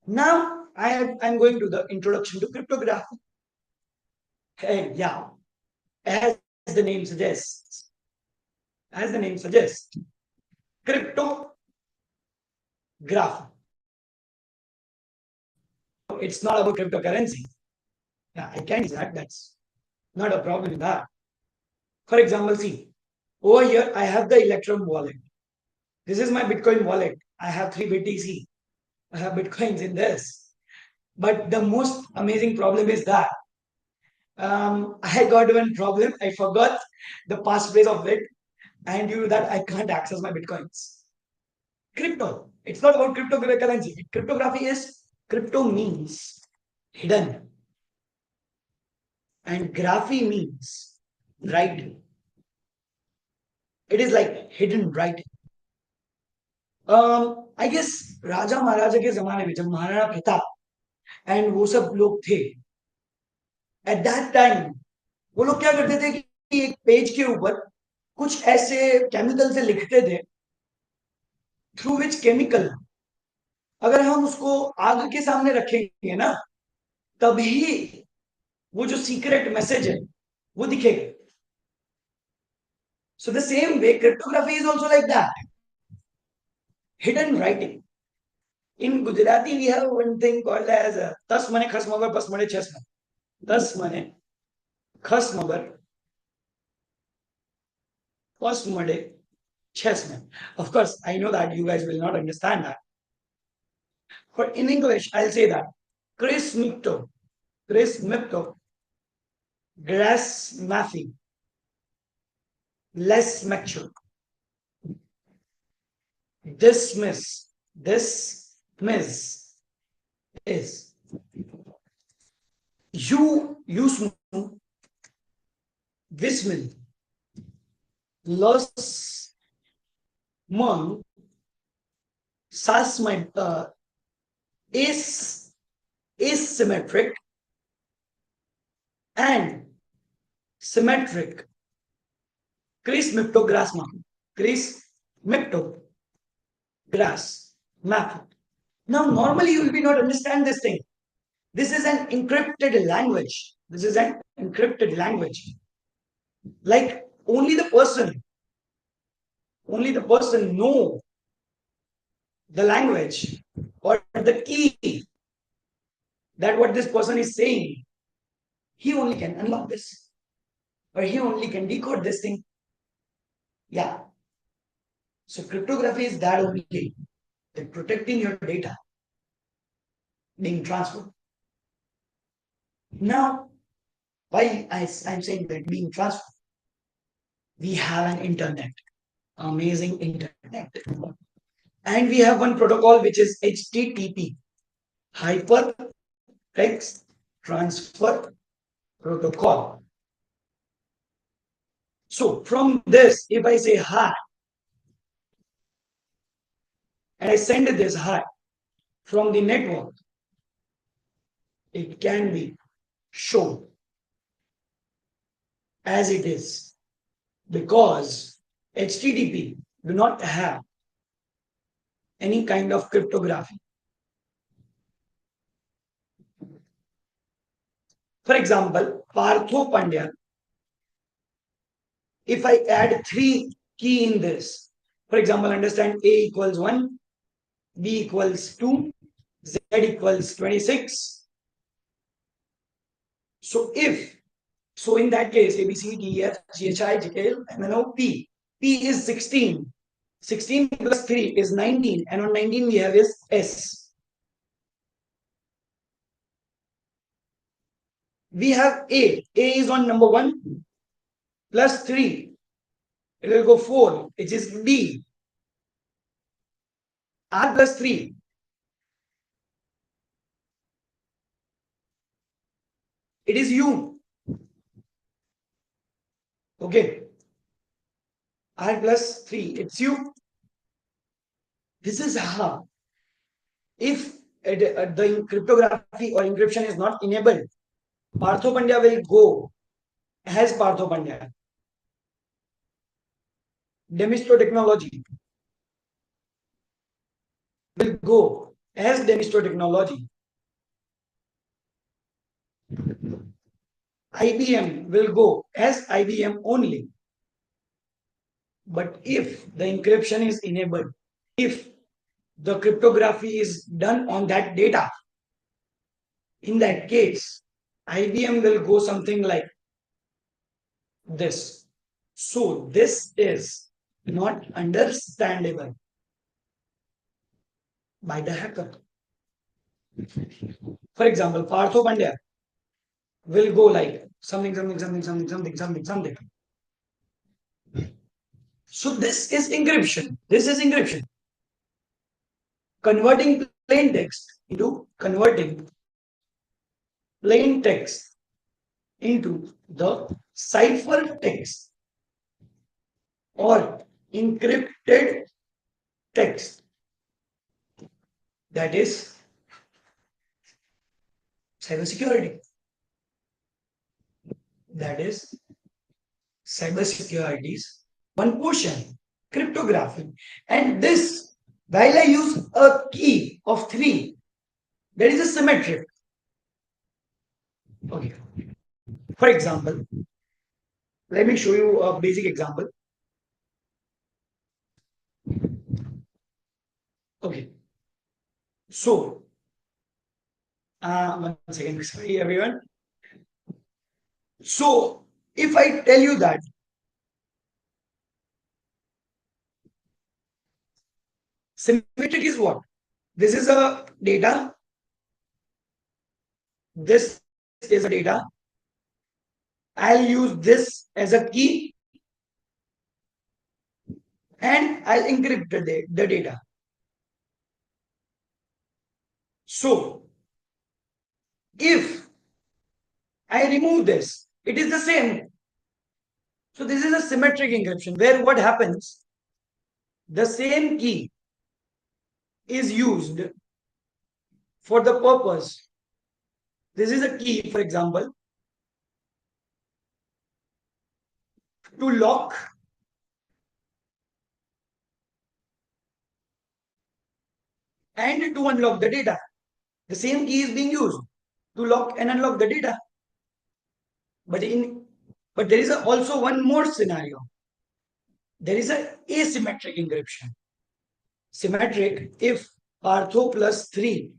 Now I'm going to the introduction to cryptography. Hey, yeah, as the name suggests, as the name suggests, cryptography. It's not about cryptocurrency. Yeah, I can say that. That's not a problem in that. For example, see, over here I have the Electrum wallet. This is my Bitcoin wallet. I have 3 BTC. I have Bitcoins in this. But the most amazing problem is that I got one problem. I forgot the passphrase of it. And due to that, I can't access my Bitcoins. Crypto. It's not about cryptocurrency. Cryptography is crypto means hidden. And graphy means writing. It is like hidden writing. I guess राजा महाराजा के जमाने में जब Maharana Pratap and वो सब लोग थे एट दैट टाइम वो लोग क्या करते थे कि एक पेज के ऊपर कुछ ऐसे केमिकल से लिखते थे थ्रू विच केमिकल अगर हम उसको आग के सामने रखेंगे ना तभी वो जो सीक्रेट मैसेज है वो दिखेगा so the same way cryptography is also like that hidden writing in Gujarati, we have one thing called as tas mane khas magar pas mane chas man. Tas mane khas magar pas mane chas man. Of course, I know that you guys will not understand that. But in English, I'll say that Chris Mipto, grass mathy, less mature, dismiss, dismiss is you wismil, loss mong, sasmite, is asymmetric and symmetric, crismiptograsma, crismiptograss map. Now, normally you will be not understand this thing. This is an encrypted language. This is an encrypted language. Like only the person know the language or the key that what this person is saying. He only can unlock this, or he only can decode this thing. Yeah. So cryptography is that only, like protecting your data being transferred. Now, why I'm saying that being transferred, we have an internet, amazing internet, and we have one protocol which is HTTP, Hypertext Transfer Protocol. So from this, if I say hi and I send this hi from the network, it can be shown as it is because HTTP do not have any kind of cryptography. For example, Partho Pandya, if I add three key in this, for example, understand A equals 1, B equals 2, Z equals 26. So so in that case, A, B, C, D, E, F, G, H, I, J, K, L, M, N, O, P. P is 16. 16 plus 3 is 19. And on 19 we have is S. We have A. A is on number 1 plus 3. It will go 4, which is D. R plus 3. It is U. Okay. R plus 3. It's U. This is how. If the cryptography or encryption is not enabled, Partho Pandya will go as Partho Pandya. Demisto technology will go as Demisto technology. IBM will go as IBM only. But if the encryption is enabled, if the cryptography is done on that data, in that case, IBM will go something like this. So this is not understandable by the hacker. For example, Partho Pandya will go like something, something, something, something, something, something, something. So this is encryption. This is encryption. Converting plain text into the cipher text or encrypted text. That is cybersecurity. That is cybersecurity's one portion, cryptography. And this, while I use a key of 3, that is a symmetric. Okay. For example, let me show you a basic example. Okay. So, one second, sorry everyone. So, if I tell you that symmetric is what? This is a data. This is a data. I'll use this as a key and I'll encrypt the data. So, if I remove this, it is the same. So, this is a symmetric encryption where what happens? The same key is used for the purpose. This is a key, for example. to lock and to unlock the data. The same key is being used to lock and unlock the data. But in but there is also one more scenario. There is a asymmetric encryption. Symmetric if Partho plus 3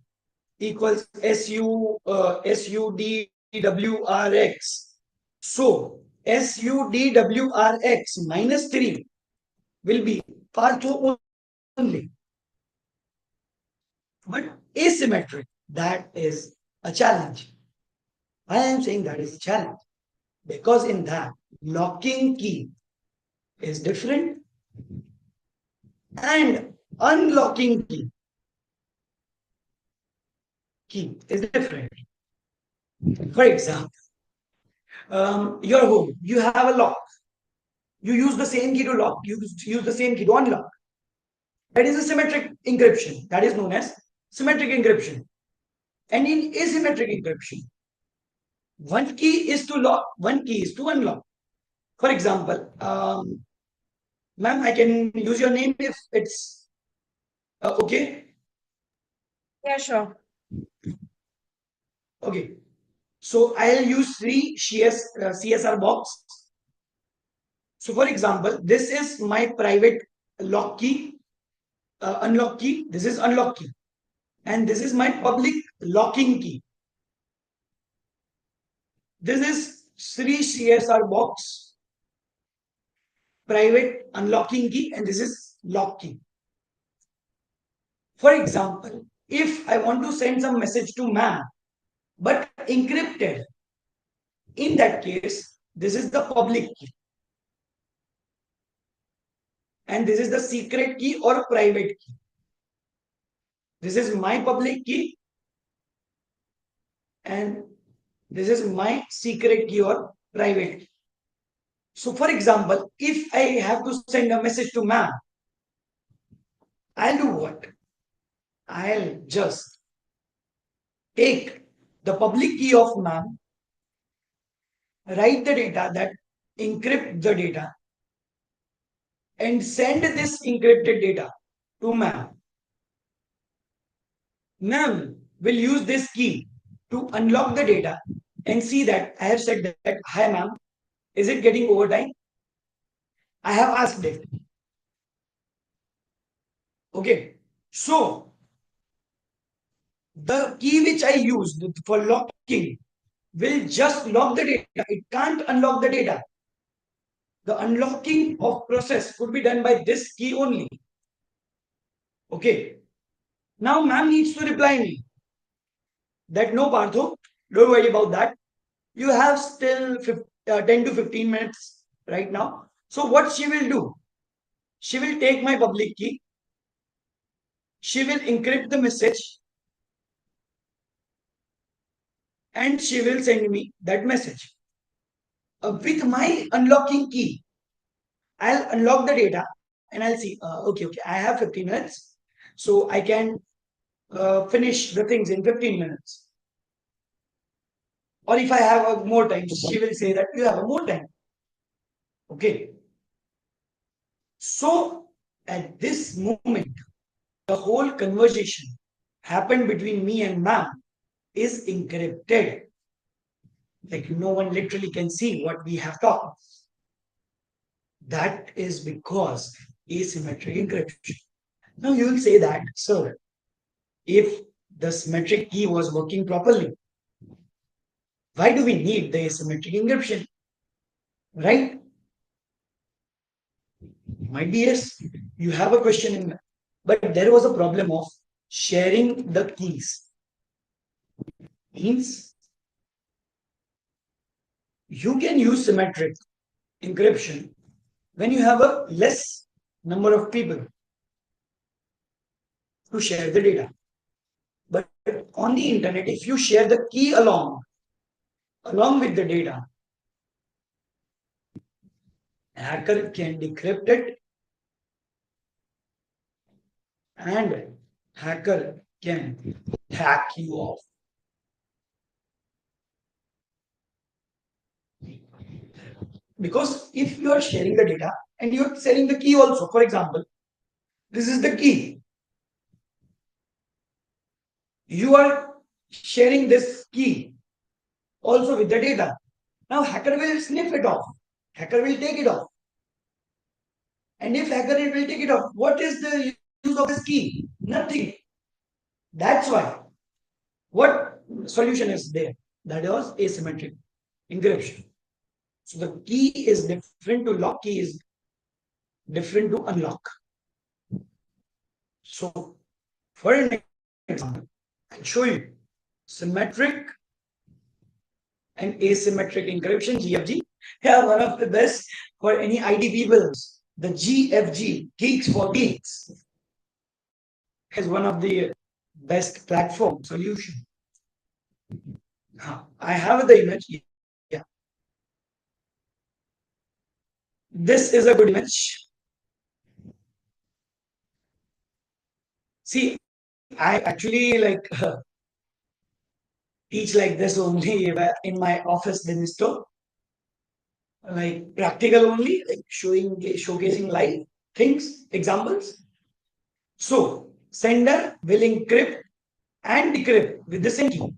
equals SUDWRX. So SUDWRX minus 3 will be Partho only. But asymmetric, that is a challenge. Why I am saying that is a challenge? Because in that, locking key is different and unlocking key is different. For example, your home, you have a lock. You use the same key to lock, you use the same key to unlock. That is a symmetric encryption. That is known as symmetric encryption. And in asymmetric encryption, one key is to lock, one key is to unlock. For example, ma'am, I can use your name if it's okay. Yeah, sure. Okay. So I'll use three CSR box. So for example, this is my private lock key, unlock key. This is unlock key. And this is my public locking key. This is Sri CSR box, private unlocking key, and this is lock key. For example, if I want to send some message to ma'am, but encrypted, in that case, this is the public key. And this is the secret key or private key. This is my public key and this is my secret key or private key. So for example, if I have to send a message to ma'am, I'll do what? I'll just take the public key of ma'am, write the data that encrypt the data and send this encrypted data to ma'am. Ma'am will use this key to unlock the data and see that I have said that, hi ma'am, is it getting overtime? I have asked it. Okay. So the key which I used for locking will just lock the data. It can't unlock the data. The unlocking of process could be done by this key only. Okay. Now ma'am needs to reply me that no Partho, don't worry about that. You have still 10 to 15 minutes right now. So what she will do? She will take my public key. She will encrypt the message and she will send me that message. With my unlocking key, I'll unlock the data and I'll see, okay, I have 15 minutes. So I can finish the things in 15 minutes. Or if I have more time, she will say that you have a more time. Okay. So at this moment, the whole conversation happened between me and ma'am is encrypted. Like no one literally can see what we have talked. That is because asymmetric encryption. Now you will say that, sir, if the symmetric key was working properly, why do we need the asymmetric encryption? Right? Might be yes. You have a question in that. But there was a problem of sharing the keys. Means you can use symmetric encryption when you have a less number of people to share the data. But on the internet, if you share the key along with the data, hacker can decrypt it and hacker can hack you off. Because if you are sharing the data and you're selling the key also, for example, this is the key. You are sharing this key also with the data. Now hacker will sniff it off. Hacker will take it off. And if hacker will take it off, what is the use of this key? Nothing. That's why. What solution is there? That was asymmetric encryption. So the key is different to lock, key is different to unlock. So for an example, I'll show you symmetric and asymmetric encryption, GFG. Yeah, one of the best for any IT people. The GFG, Geeks for Geeks, is one of the best platform solution. I have the image. Yeah, this is a good image. See, I actually like teach like this only in my office business store, like practical only, like showcasing live things, examples. So sender will encrypt and decrypt with the same key.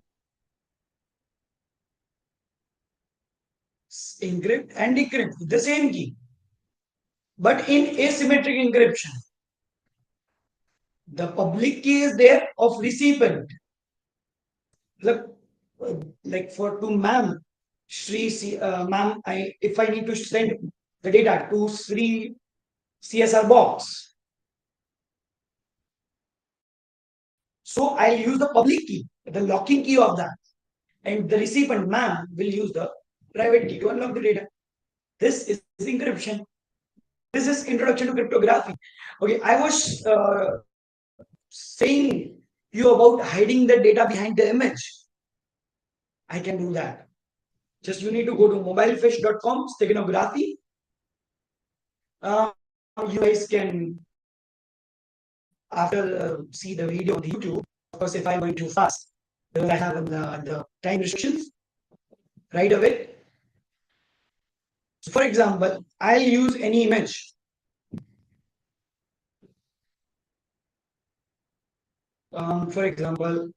Encrypt and decrypt with the same key. But in asymmetric encryption, the public key is there of recipient. Look, like for to ma'am, ma'am, if I need to send the data to Sri CSR box, so I'll use the public key, the locking key of that, and the recipient ma'am will use the private key to unlock the data. This is encryption. This is introduction to cryptography. Okay, I was saying you about hiding the data behind the image. I can do that. Just you need to go to mobilefish.com, steganography. You guys can, after see the video on the YouTube, of course, if I'm going too fast, because I have the time restrictions right away. So for example, I'll use any image. For example,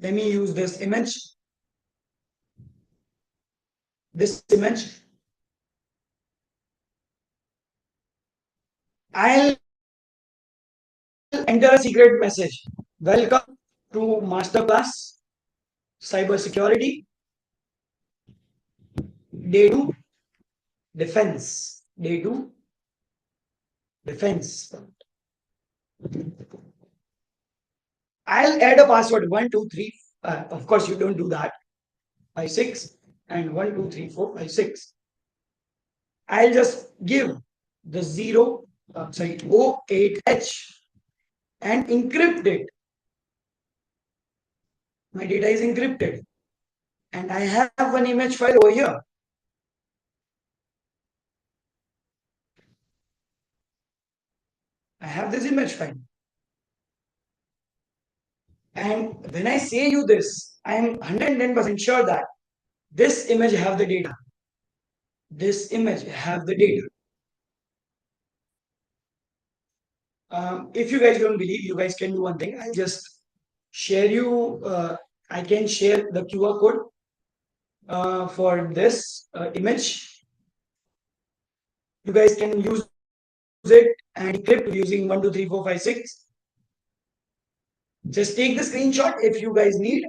let me use this image. This image. I'll enter a secret message. Welcome to Masterclass, Cybersecurity, Day 2, Defense. Day 2, Defense. I'll add a password 123. Of course, you don't do that. 56 and 12345 6. I'll just give the 08H and encrypt it. My data is encrypted. And I have one image file over here. I have this image file. And when I say you this, I am 110% sure that this image have the data. This image have the data. If you guys don't believe, you guys can do one thing. I'll just share you. I can share the QR code for this image. You guys can use it and decrypt using 12345 6. Just take the screenshot if you guys need.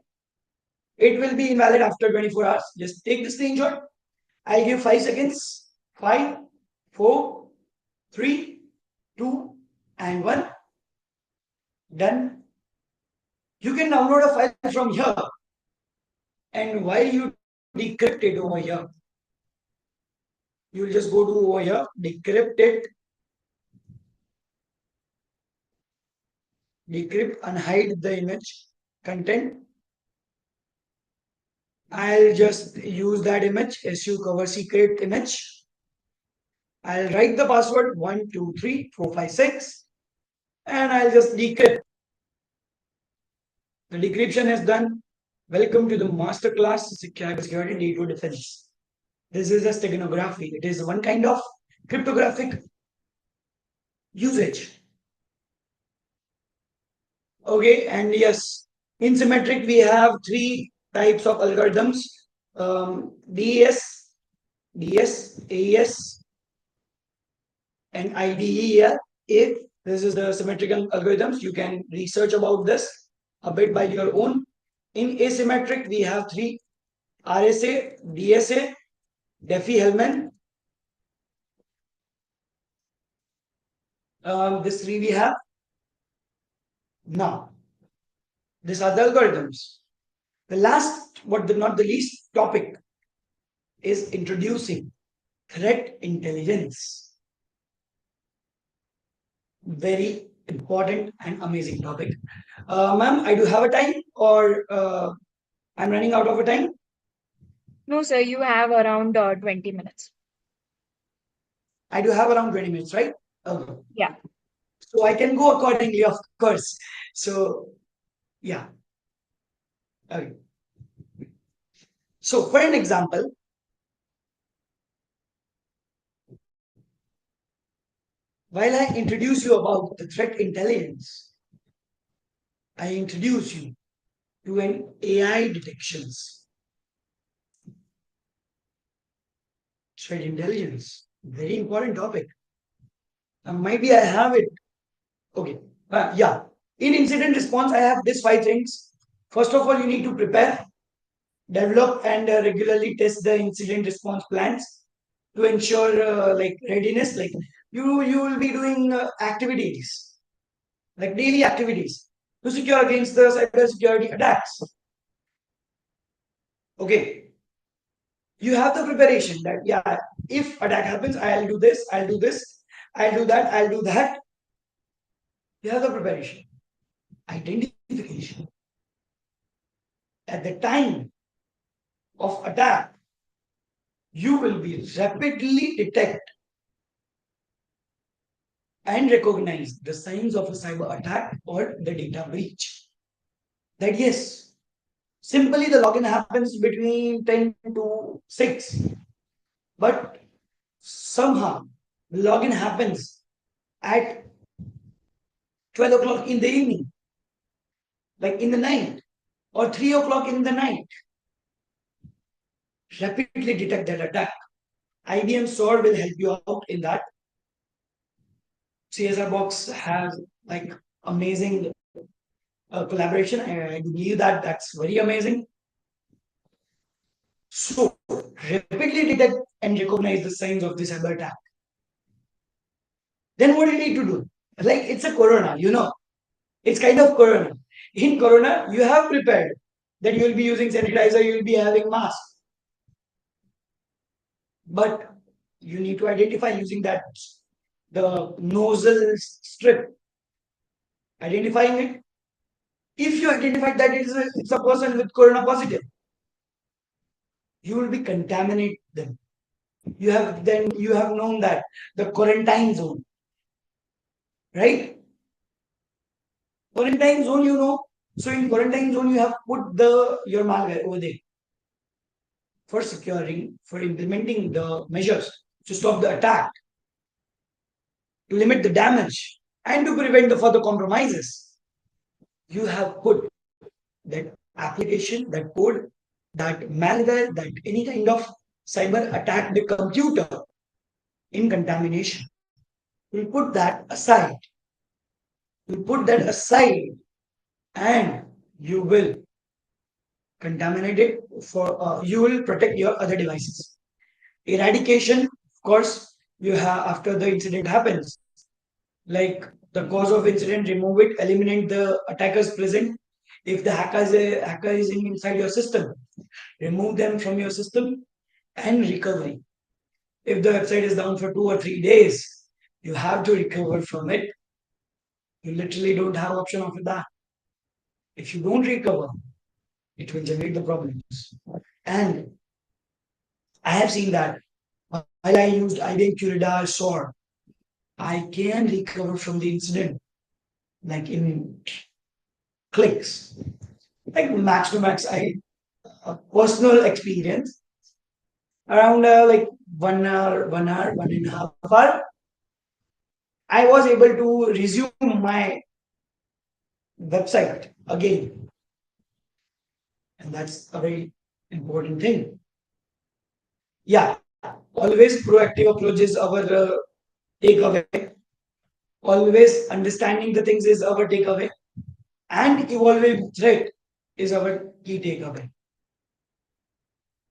It will be invalid after 24 hours. Just take the screenshot. I'll give 5 seconds. 5, 4, 3, 2, and 1. Done. You can download a file from here. And while you decrypt it over here, you'll just go to over here, decrypt it, decrypt and hide the image content. I'll just use that image, SU cover secret image. I'll write the password 123456 and I'll just decrypt. The decryption is done. Welcome to the Masterclass Cybersecurity Day to Defense. This is a steganography. It is one kind of cryptographic usage. Okay, and yes, in symmetric we have three types of algorithms: DES, DS, AES, and IDEA. If this is the symmetrical algorithms, you can research about this a bit by your own. In asymmetric, we have three: RSA, DSA, Diffie-Hellman. This three we have. Now, these are the algorithms. The last, but not the least topic is introducing threat intelligence. Very important and amazing topic. Ma'am, I do have a time, or I'm running out of a time. No, sir, you have around 20 minutes. I do have around 20 minutes, right? Okay. Yeah. So I can go accordingly, of course. So, yeah. Okay. So, for an example, while I introduce you about the threat intelligence, I introduce you to an AI detections. Threat intelligence, very important topic. Maybe I have it. Okay. Yeah. In incident response, I have these five things. First of all, you need to prepare, develop, and regularly test the incident response plans to ensure like readiness. Like you will be doing activities, like daily activities, to secure against the cyber security attacks. Okay, you have the preparation that yeah, if attack happens, I'll do this, I'll do this, I'll do that, I'll do that. You have the preparation. Identification. At the time of attack, you will be rapidly detect and recognize the signs of a cyber attack or the data breach. That yes, simply the login happens between 10 to 6, but somehow the login happens at 12 o'clock in the evening, like in the night, or 3 o'clock in the night. Rapidly detect that attack. IBM SOAR will help you out in that. CSR Box has like amazing collaboration. I believe that that's very amazing. So rapidly detect and recognize the signs of this cyber attack. Then what do you need to do? Like it's a corona, it's kind of corona. In corona, you have prepared that you will be using sanitizer, you will be having mask, but you need to identify using that the nozzle strip, identifying it. If you identify that it's a person with corona positive, you will be contaminate them. You have known that the quarantine zone, right? Quarantine zone, So in quarantine zone, you have put the your malware over there for securing, for implementing the measures to stop the attack, to limit the damage, and to prevent the further compromises. You have put that application, that code, that malware, that any kind of cyber attack the computer in contamination. We put that aside. We put that aside, and you will contaminate it for you will protect your other devices. Eradication, of course, you have after the incident happens, like the cause of incident, remove it, eliminate the attackers present. If the hacker is inside your system, remove them from your system. And recovery. If the website is down for 2 or 3 days, you have to recover from it. You literally don't have option of that. If you don't recover, it will generate the problems. And I have seen that while I used IBM Curadar SOAR, I can recover from the incident like in clicks. like max to max, I personal experience around like 1 hour, 1 hour, 1.5 hour, I was able to resume my website again, and that's a very important thing. Yeah, always proactive approach is our takeaway. Always understanding the things is our takeaway, and evolving threat is our key takeaway.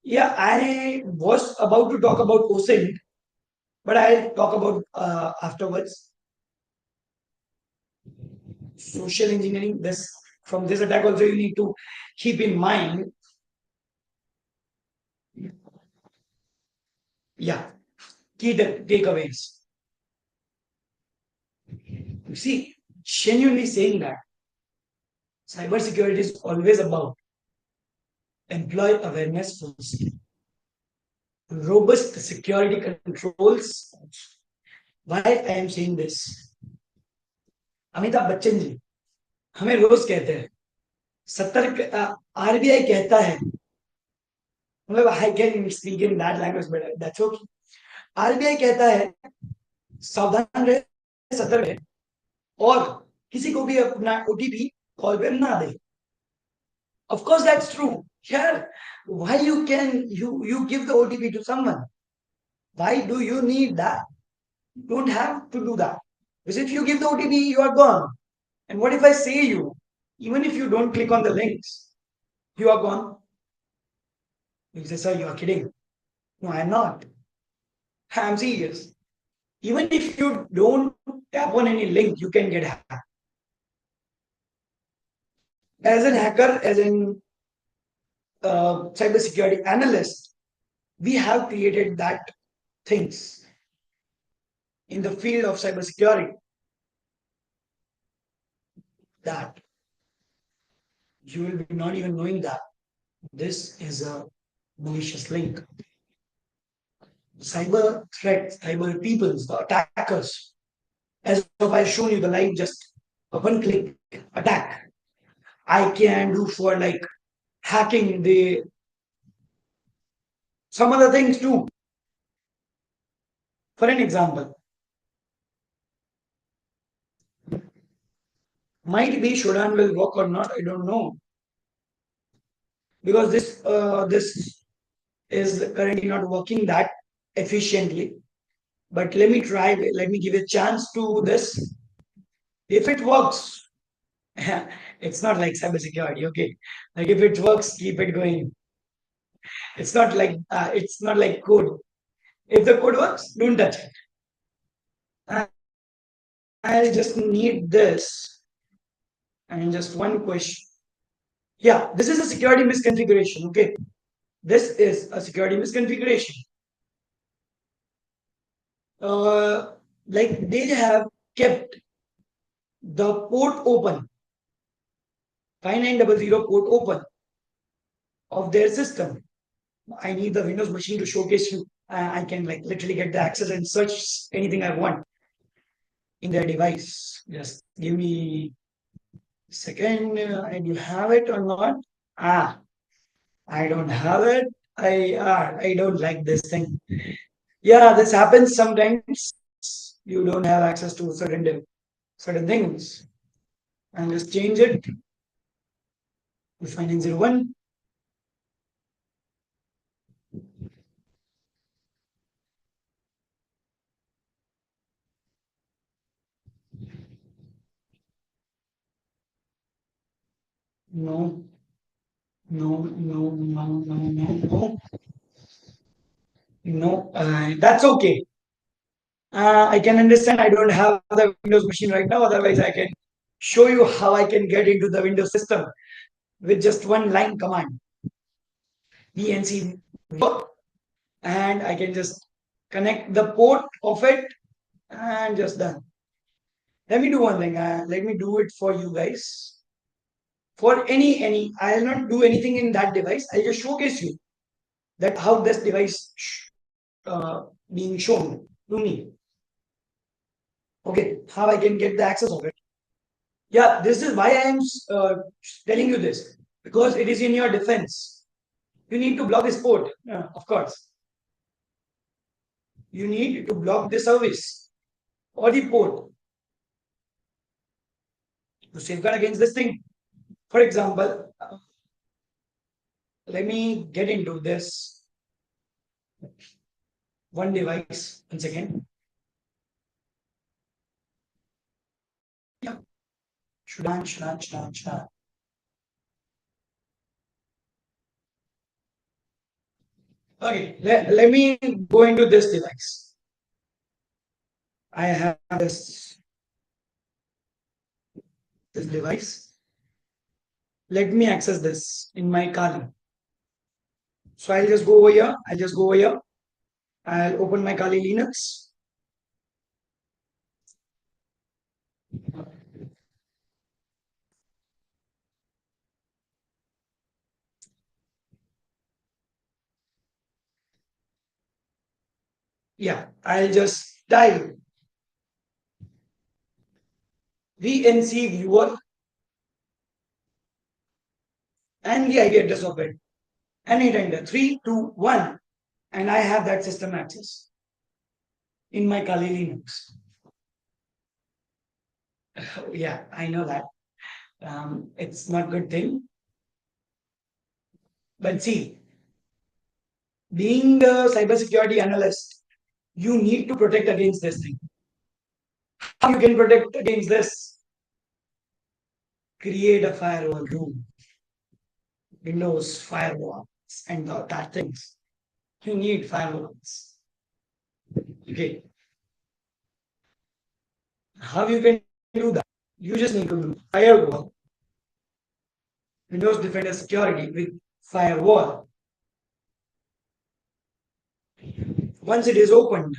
Yeah, I was about to talk about OSINT, but I'll talk about afterwards. Social engineering. This from this attack also you need to keep in mind. Yeah, key takeaways. You see, genuinely saying that cybersecurity is always about employee awareness first, robust security controls. Why I am saying this? Amitabh Bachchan ji हमें रोज कहते हैं सतर्क RBI कहता है मतलब I can speak in that language but that's okay RBI कहता है सावधान रहे सतर्क रहे और किसी को भी अपना ओटीपी कॉल पे ना दे of course that's true yeah why you give the otp to someone why do you need that you don't have to do that because if you give the otp you are gone and what if I say you even if you don't click on the links you are gone you say sir you are kidding no I'm not I'm serious even if you don't tap on any link you can get hacked as an hacker as an cybersecurity analyst we have created that things in the field of cybersecurity that you will be not even knowing that this is a malicious link. Cyber threats, cyber peoples, the attackers. As of I've shown you the live just a one click attack. I can do for like hacking the some other things too. For an example, might be Shodan will work or not, I don't know. Because this is currently not working that efficiently. But let me try, let me give a chance to this. If it works, it's not like cybersecurity, okay? Like if it works, keep it going. It's not like code. If the code works, don't touch it. I just need this and just one question. Yeah, this is a security misconfiguration, okay? This is a security misconfiguration. Uh, like they have kept the port open, 5900 port open of their system. I need the Windows machine to showcase you. I can like literally get the access and search anything I want in their device. Just give me a second. And you have it or not? Ah, I don't have it. I don't like this thing. Yeah, this happens sometimes. You don't have access to certain things. And just change it to 5901. No, no. No, that's okay. I can understand I don't have the Windows machine right now. Otherwise, I can show you how I can get into the Windows system with just one line command, DNC, and I can just connect the port of it and just done. Let me do one thing. Let me do it for you guys. For any, I'll not do anything in that device. I'll just showcase you that how this device being shown to me. Okay, how I can get the access of it. Yeah, this is why I am telling you this. because it is in your defense. You need to block this port, of course. You need to block the service or the port to safeguard against this thing. For example, let me get into this one device once again. Yeah, should. Okay, let me go into this device. I have this device. Let me access this in my Kali. So I'll just go over here. I'll open my Kali Linux. Yeah, I'll just type VNC viewer and the IP address of it. And hit enter 3, 2, 1. And I have that system access in my Kali Linux. Yeah, I know that. It's not good thing. But see, being a cybersecurity analyst, you need to protect against this thing. How you can protect against this? Create a firewall room, Windows firewalls, and that things. You need firewalls. Okay. How you can do that? You just need to do firewall, Windows Defender Security with firewall. Once it is opened,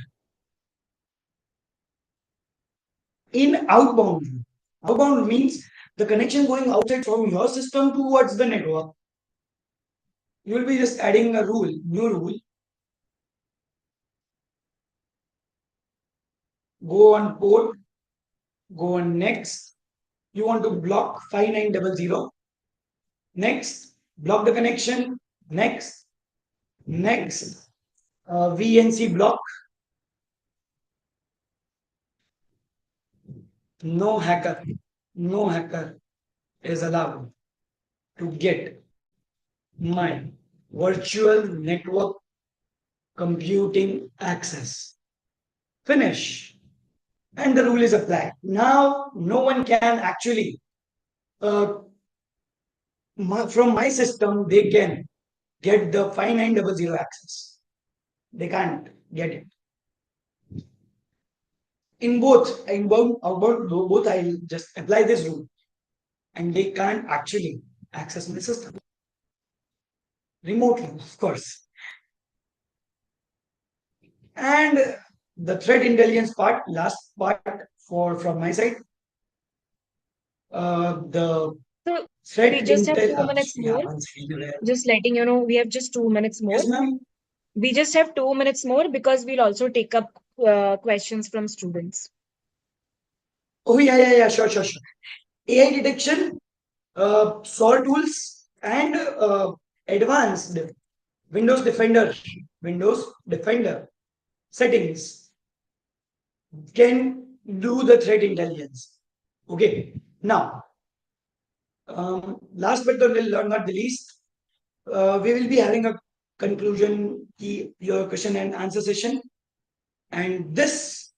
in outbound. Outbound means the connection going outside from your system towards the network. You will be just adding a rule, new rule. Go on port, go on next. You want to block 5900. Next, block the connection. Next, VNC block. No hacker, no hacker is allowed to get my virtual network computing access. Finish. And the rule is applied. Now, no one can actually, uh, from my system, they can get the 5900 access. They can't get it. In both, inbound, outbound, both, I'll just apply this rule. And they can't actually access my system remotely, of course. And the threat intelligence part, last part for from my side, the So threat we just have intel. 2 minutes Yeah, more. one second. Just letting you know, we have just 2 minutes more. Yes, ma'am. We just have 2 minutes more because we'll also take up questions from students. Oh yeah. Sure. AI detection, SOAR tools, and advanced Windows Defender, Windows Defender settings can do the threat intelligence. Okay. Now, last but not the least, we will be having a conclusion your question and answer session. And this,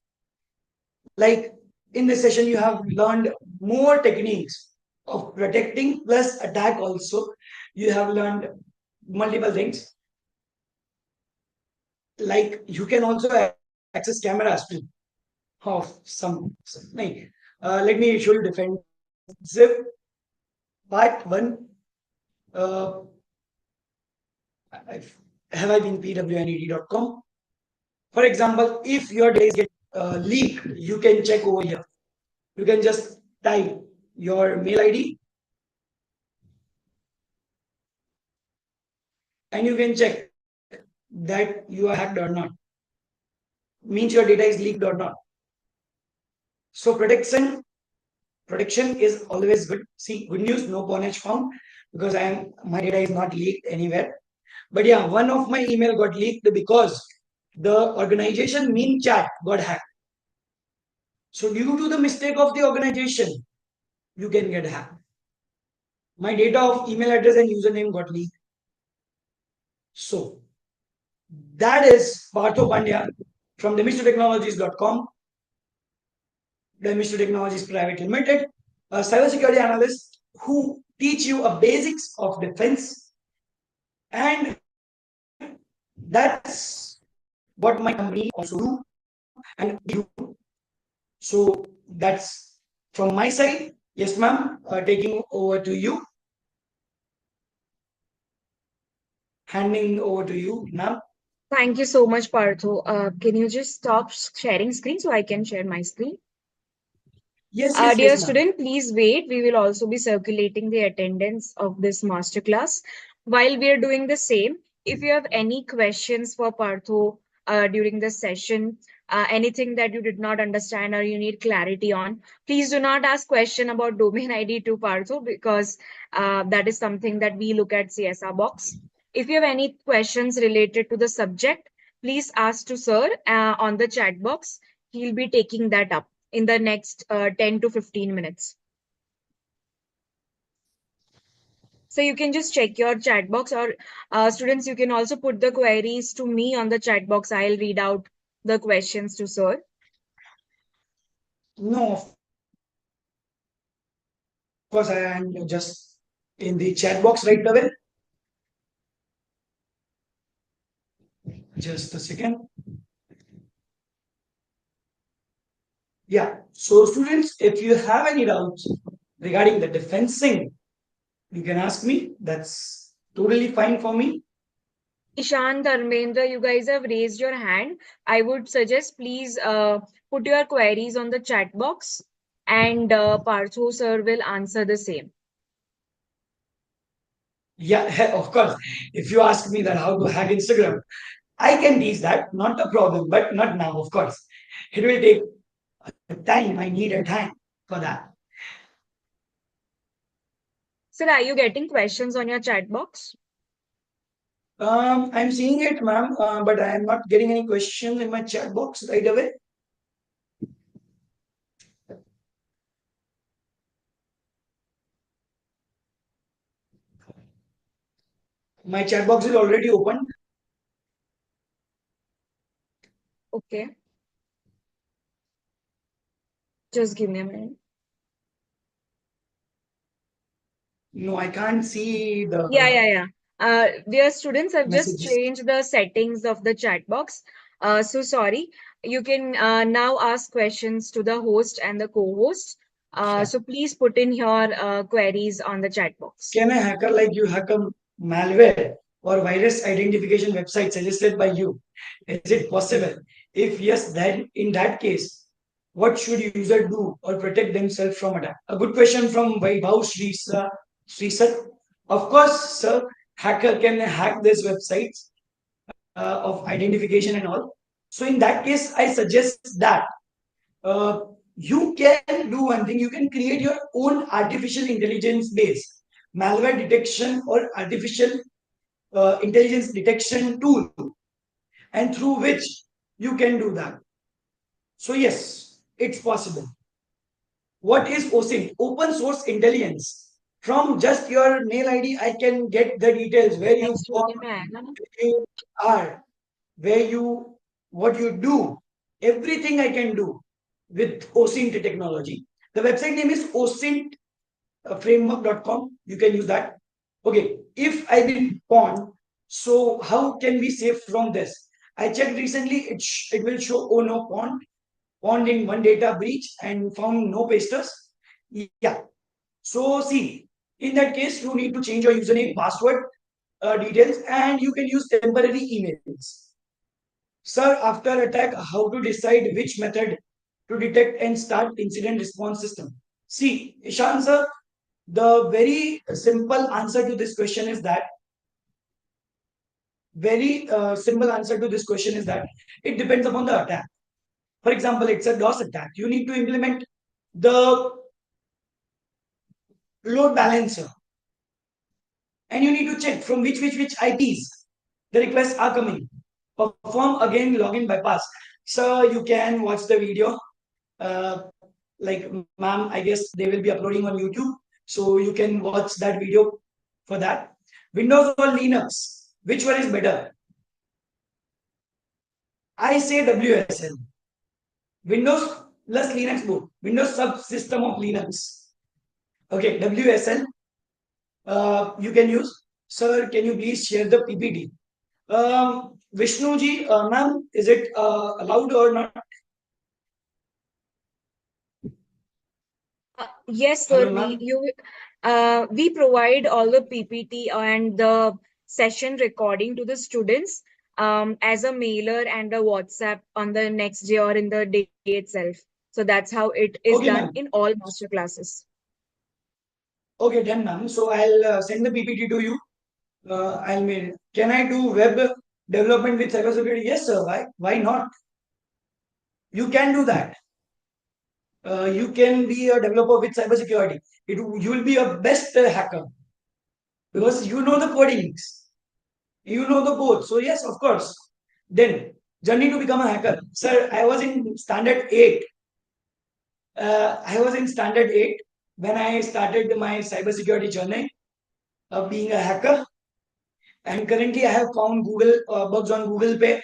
like in this session, you have learned more techniques of protecting plus attack also. You have learned multiple things. Like you can also access cameras too of some. Let me show you defensive part one. Uh, have I been pwnet.com? For example, if your data is get leaked, you can check over here. You can just type your mail ID and you can check that you are hacked or not. Means your data is leaked or not. So protection protection is always good. See, good news, no pawnage found because my data is not leaked anywhere. But yeah, one of my email got leaked because the organization mean chat got hacked. So due to the mistake of the organization, you can get hacked. My data of email address and username got leaked. So that is Partho Pandya from demistotechnologies.com, Demisto Technologies Private Limited, a cybersecurity analyst who teach you a basics of defense, and that's what my company also do and do. So that's from my side. Yes, ma'am. Taking over to you, handing over to you, ma'am. Thank you so much, Partho. Can you just stop sharing screen so I can share my screen? Yes, yes, Dear yes, ma'am. student, please wait. We will also be circulating the attendance of this masterclass. While we are doing the same, if you have any questions for Partho during the session, anything that you did not understand or you need clarity on, please do not ask question about domain ID to Partho because that is something that we look at CSR box. If you have any questions related to the subject, please ask to sir on the chat box. He'll be taking that up in the next 10 to 15 minutes. So you can just check your chat box, or students, you can also put the queries to me on the chat box. I'll read out the questions to sir. No, of course, I am just in the chat box right away. Just a second. Yeah. So, students, if you have any doubts regarding the defensing, you can ask me. That's totally fine for me. Ishan, Dharmendra, you guys have raised your hand. I would suggest please put your queries on the chat box, and Partho sir will answer the same. Yeah, of course. If you ask me that how to hack Instagram, I can teach that, not a problem, but not now, of course. It will take time. I need a time for that. Sir, are you getting questions on your chat box? I'm seeing it, ma'am, but I am not getting any questions in my chat box right away. My chat box is already open. Okay, just give me a minute. No, I can't see Yeah, the yeah, yeah. Dear students, I've just messages. changed the settings of the chat box. So sorry. You can now ask questions to the host and the co-host. Yeah. So please put in your queries on the chat box. Can a hacker like you hack a malware or virus identification website suggested by you? Is it possible? If yes, then in that case, what should user do or protect themselves from attack? A good question from Vaibhav Sri Sir. Of course, sir, hacker can hack these websites of identification and all. So in that case, I suggest that uh, you can do one thing. You can create your own artificial intelligence based malware detection or artificial intelligence detection tool, and through which you can do that. So yes, it's possible. What is OSINT? Open source intelligence. From just your mail ID, I can get the details where you Next work, video में आएगा ना. where you are, where you, what you do. Everything I can do with OSINT technology. The website name is osint framework.com. You can use that. Okay, if I've been pawned, so how can we save from this? I checked recently, it will show oh no pawned in one data breach and found no pasters. Yeah. So see, in that case, you need to change your username, password details, and you can use temporary emails. Sir, after attack, how to decide which method to detect and start incident response system? See, Ishan sir, the very simple answer to this question is that very simple answer to this question is that it depends upon the attack. For example, it's a DOS attack. You need to implement the load balancer, and you need to check from which IPs the requests are coming. Perform again login bypass. So you can watch the video. Uh, like, ma'am, I guess they will be uploading on YouTube, so you can watch that video for that. Windows or Linux, which one is better? I say WSL. Windows plus Linux boot. Windows subsystem of Linux. Okay, WSL. You can use. Sir, can you please share the PPT? Vishnu ji, ma'am, is it allowed or not? Yes, Hello, sir. ma'am. We provide all the PPT and the session recording to the students as a mailer and a WhatsApp on the next day or in the day itself. So that's how it is Okay, done ma'am. in all master classes. Okay, done, ma'am. So I'll send the PPT to you. I'll mail. Can I do web development with cybersecurity? Yes, sir. Why not? You can do that. You can be a developer with cybersecurity. You will be a best hacker because you know the codings, you know the code. So yes, of course. Then journey to become a hacker, sir. I was in standard eight when I started my cybersecurity journey of being a hacker. And currently, I have found Google bugs on Google Pay,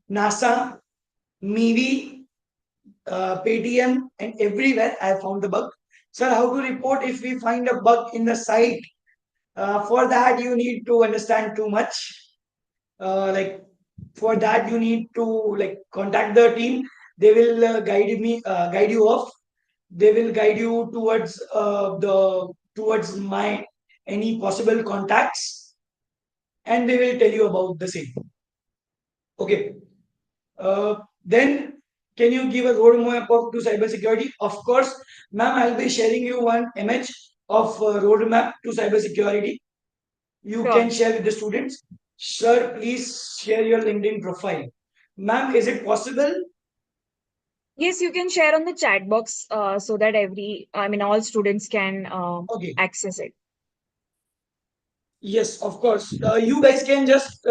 NASA, Mivi, Paytm, and everywhere I have found the bug. Sir, how to report if we find a bug in the site? For that, you need to understand too much. Like, for that, you need to like contact the team. They will guide you off. They will guide you towards my any possible contacts, and they will tell you about the same. Okay. Then can you give a roadmap of to cybersecurity? Of course, ma'am. I'll be sharing you one image of roadmap to cybersecurity. You can Sure. share with the students. Sir, please share your LinkedIn profile. Ma'am, is it possible? Yes, you can share on the chat box so that all students can Okay. access it. Yes, of course. You guys can just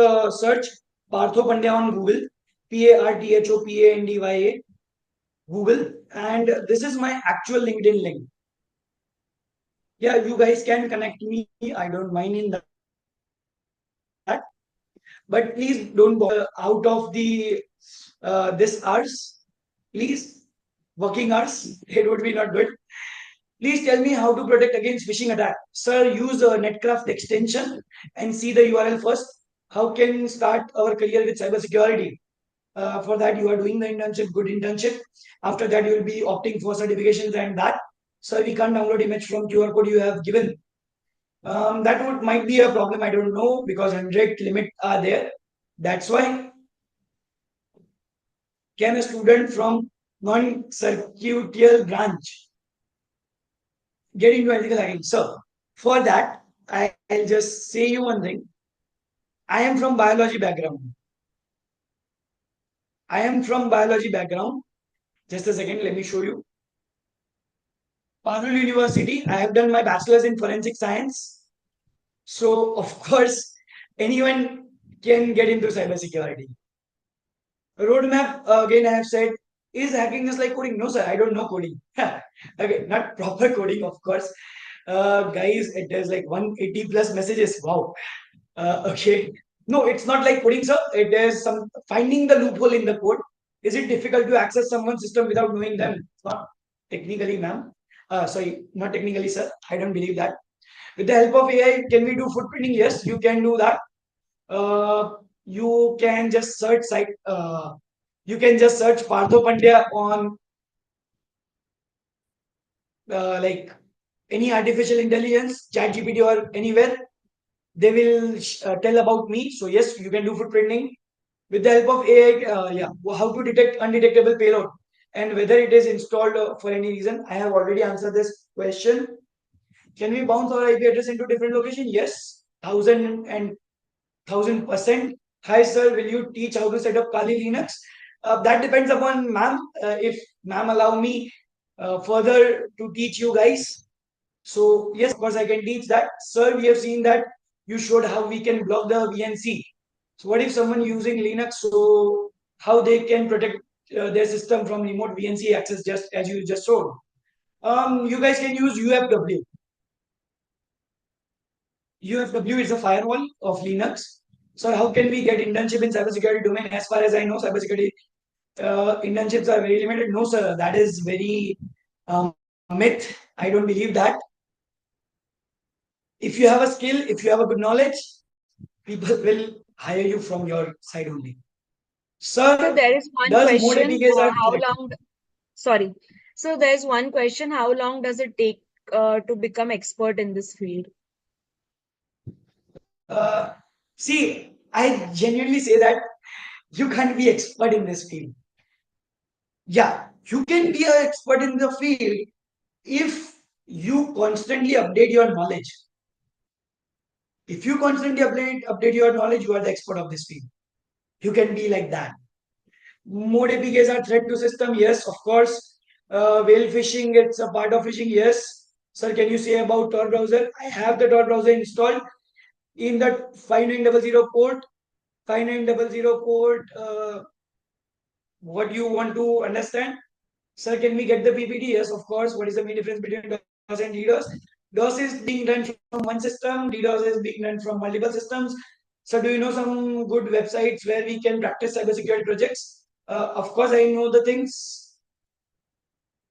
search Partho Pandya on Google, Parthopandia, Google, and this is my actual LinkedIn link. Yeah, you guys can connect me. I don't mind in that, but please don't bother out of the this hours. Please, working hours. It would be not good. Please tell me how to protect against phishing attack. Sir, use a Netcraft extension and see the URL first. How can start our career with cybersecurity? For that, you are doing the internship, good internship. After that, you will be opting for certifications and that. Sir, we can't download image from QR code you have given. That would might be a problem. I don't know because 100 limit are there. That's why can a student from non-circuitial branch get into ethical hacking? So for that, I'll just say you one thing. I am from biology background. I am from biology background. Just a second, let me show you. Parallel University. I have done my bachelor's in forensic science. So of course, anyone can get into cybersecurity. Roadmap, again, I have said, is hacking just like coding? No, sir, I don't know coding. Okay, not proper coding, of course. Guys, it has like 180 plus messages. Wow. Okay. No, it's not like coding, sir. It is some finding the loophole in the code. Is it difficult to access someone's system without knowing them? It's not technically, ma'am. Sorry, not technically, sir. I don't believe that. With the help of AI, can we do footprinting? Yes, you can do that. Uh, you can just search site. You can just search Partho Pandya on like any artificial intelligence, ChatGPT or anywhere. They will tell about me. So yes, you can do footprinting with the help of AI. Yeah, how to detect undetectable payload and whether it is installed for any reason. I have already answered this question. Can we bounce our IP address into different location? Yes, 1,000%. Hi, sir. Will you teach how to set up Kali Linux? That depends upon ma'am. If ma'am allow me further to teach you guys, So yes, of course I can teach that. Sir, we have seen that you showed how we can block the VNC. So what if someone using Linux, so how they can protect their system from remote VNC access, just as you just showed. You guys can use UFW. UFW is a firewall of Linux. So how can we get internship in cybersecurity domain? As far as I know, cybersecurity internships are very limited. No, sir, that is very myth. I don't believe that. If you have a skill, if you have a good knowledge, people will hire you from your side only. So Sir, there is one does more question, APKs are how threat? long, sorry. So there's one question, how long does it take to become expert in this field? See, I genuinely say that you can't be expert in this field. Yeah, you can be an expert in the field if you constantly update your knowledge. If you constantly update your knowledge, you are the expert of this field. You can be like that. More APKs are threat to system. Yes, of course. Whale phishing, it's a part of phishing. Yes. Sir, can you say about Tor browser? I have the Tor browser installed in that 5900 port. 5900 port. What you want to understand? Sir, can we get the PPT? Yes, of course. What is the main difference between DOS and DDoS? DOS is being done from one system, DDoS is being done from multiple systems. So, do you know some good websites where we can practice cybersecurity projects? Of course, I know the things.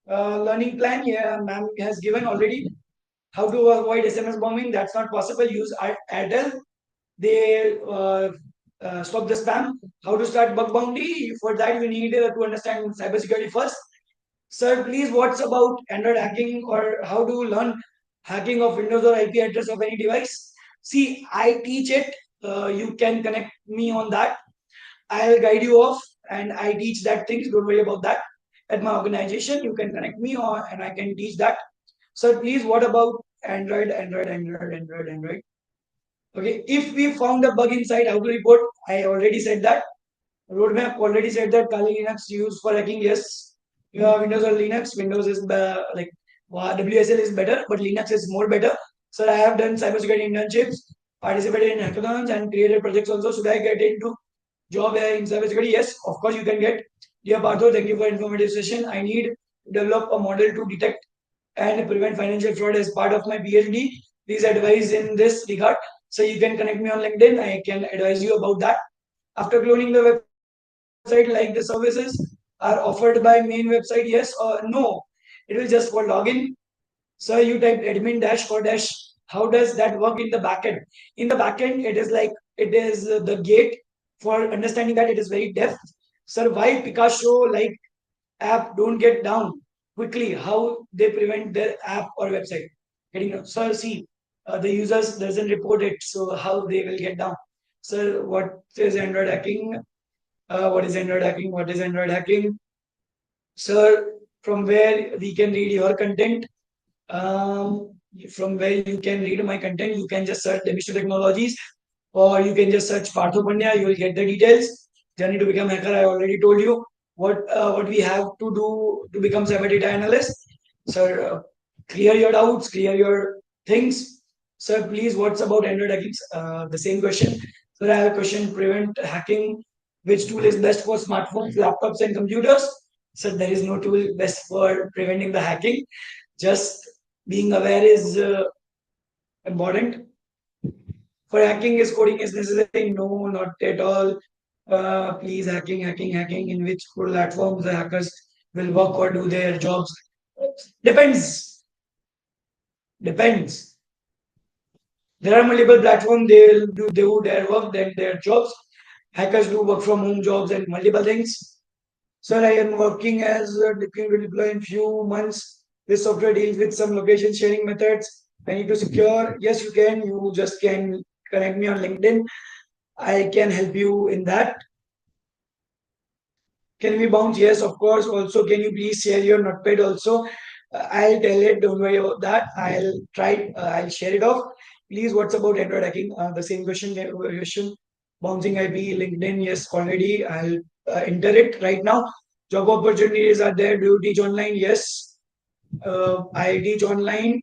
Learning plan, yeah, ma'am has given already. How to avoid SMS bombing? That's not possible. Use Airtel. They stop the spam. How to start bug bounty? For that, you need to understand cybersecurity first. Sir, please, what's about Android hacking or how to learn hacking of Windows or IP address of any device? See, I teach it. You can connect me on that. I'll guide you off and I teach that things. Don't worry about that. At my organization, you can connect me or and I can teach that. Sir, please, what about Android? Okay, if we found a bug inside, how to report? I already said that. Roadmap already said that Kali Linux used for hacking. Yes, Windows or Linux. Windows is like WSL is better, but Linux is more better. So I have done cybersecurity internships, participated in hackathons, and created projects also. Should I get into job in cybersecurity? Yes, of course you can get. Dear Partho, thank you for informative session. I need to develop a model to detect and prevent financial fraud as part of my PhD. Please advise in this regard. So you can connect me on LinkedIn. I can advise you about that. After cloning the website, like the services are offered by main website, yes or no? It will just for login. So you type admin dash for dash. How does that work in the backend? In the backend, it is like it is the gate for understanding that it is very depth. Sir, why Picasso like app don't get down quickly? How they prevent their app or website getting down? Sir, see, the users doesn't report it, so how they will get down? Sir, what is Android hacking? What is Android hacking? What is Android hacking? Sir, from where we can read your content? Um, from where you can read my content, you can just search Demisto Technologies or you can just search Partho Pandya. You will get the details. Journey to become hacker. I already told you what we have to do to become cyber data analyst. Sir, clear your doubts, clear your things. Sir, please, what's about Android hacking? The same question. Sir, I have a question. Prevent hacking. Which tool is best for smartphones, laptops, and computers? Sir, there is no tool best for preventing the hacking. Just being aware is important. For hacking, is coding is necessary? No, not at all. Please, hacking. In which platforms the hackers will work or do their jobs? Depends. Depends. There are multiple platforms. They do their work, then their jobs. Hackers do work from home jobs and multiple things. Sir, I am working as a deploy in few months. This software deals with some location sharing methods. I need to secure. Yes, you can. You just can connect me on LinkedIn. I can help you in that. Can we bounce? Yes, of course. Also, can you please share your notepad also? I'll tell it. Don't worry about that. I'll try. I'll share it off. Please, what's about Android hacking? The same question. Bouncing IP, LinkedIn. Yes, already. I'll enter it right now. Job opportunities are there. Do you teach online? Yes. I teach online.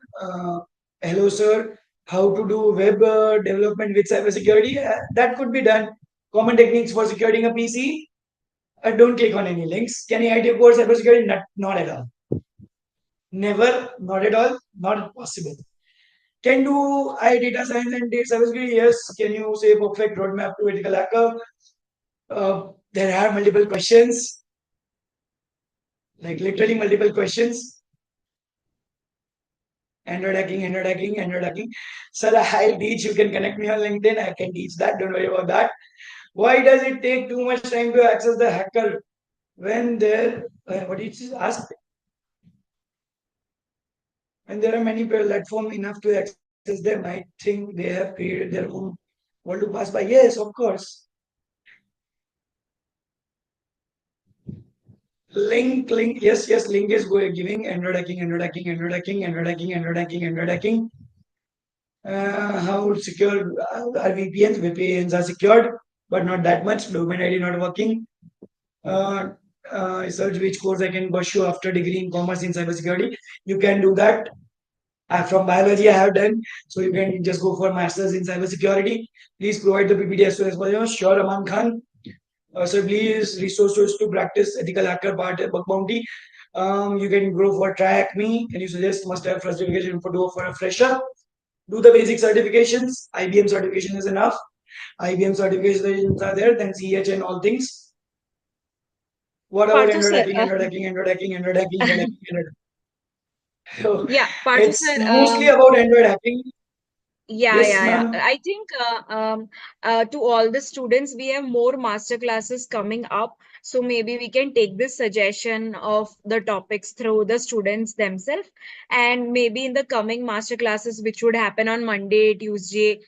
Hello, sir. How to do web development with cybersecurity? That could be done. Common techniques for securing a PC. Don't click on any links. Can I IT course cybersecurity? Not at all. Never. Not at all. Not possible. Can do I data science and data cybersecurity? Yes. Can you say perfect roadmap to ethical hacker? There are multiple questions, like literally multiple questions. Android hacking, Android hacking, Android hacking. Sir, I'll teach. You can connect me on LinkedIn. I can teach that. Don't worry about that. Why does it take too much time to access the hacker when there? What did you ask? When there are many platforms enough to access them, I think they have created their own world to pass by. Yes, of course. Link. Yes, yes. Link is giving Android hacking, Android hacking, Android hacking, Android hacking, Android hacking, Android hacking. How secure are VPNs? VPNs are secured, but not that much. Domain ID not working. Uh, Search which course I can pursue after degree in commerce in cybersecurity. You can do that. From biology, I have done, so you can just go for masters in cybersecurity. Please provide the PPT as soon as possible. Sure, Aman Khan. So please resources to practice ethical hacker part bug bounty. You can go for try hack me. Can you suggest must have certification for a fresher? Do the basic certifications. IBM certification is enough. IBM certifications are there, then CH and all things. What about Parthu Android sir, hacking, Android hacking, Android hacking, Android hacking, Android hacking, Android. So yeah, Parthu it's sir. mostly about Android hacking. Yes, Yeah. ma'am. I think to all the students, we have more master classes coming up. So maybe we can take this suggestion of the topics through the students themselves. And maybe in the coming master classes, which would happen on Monday, Tuesday,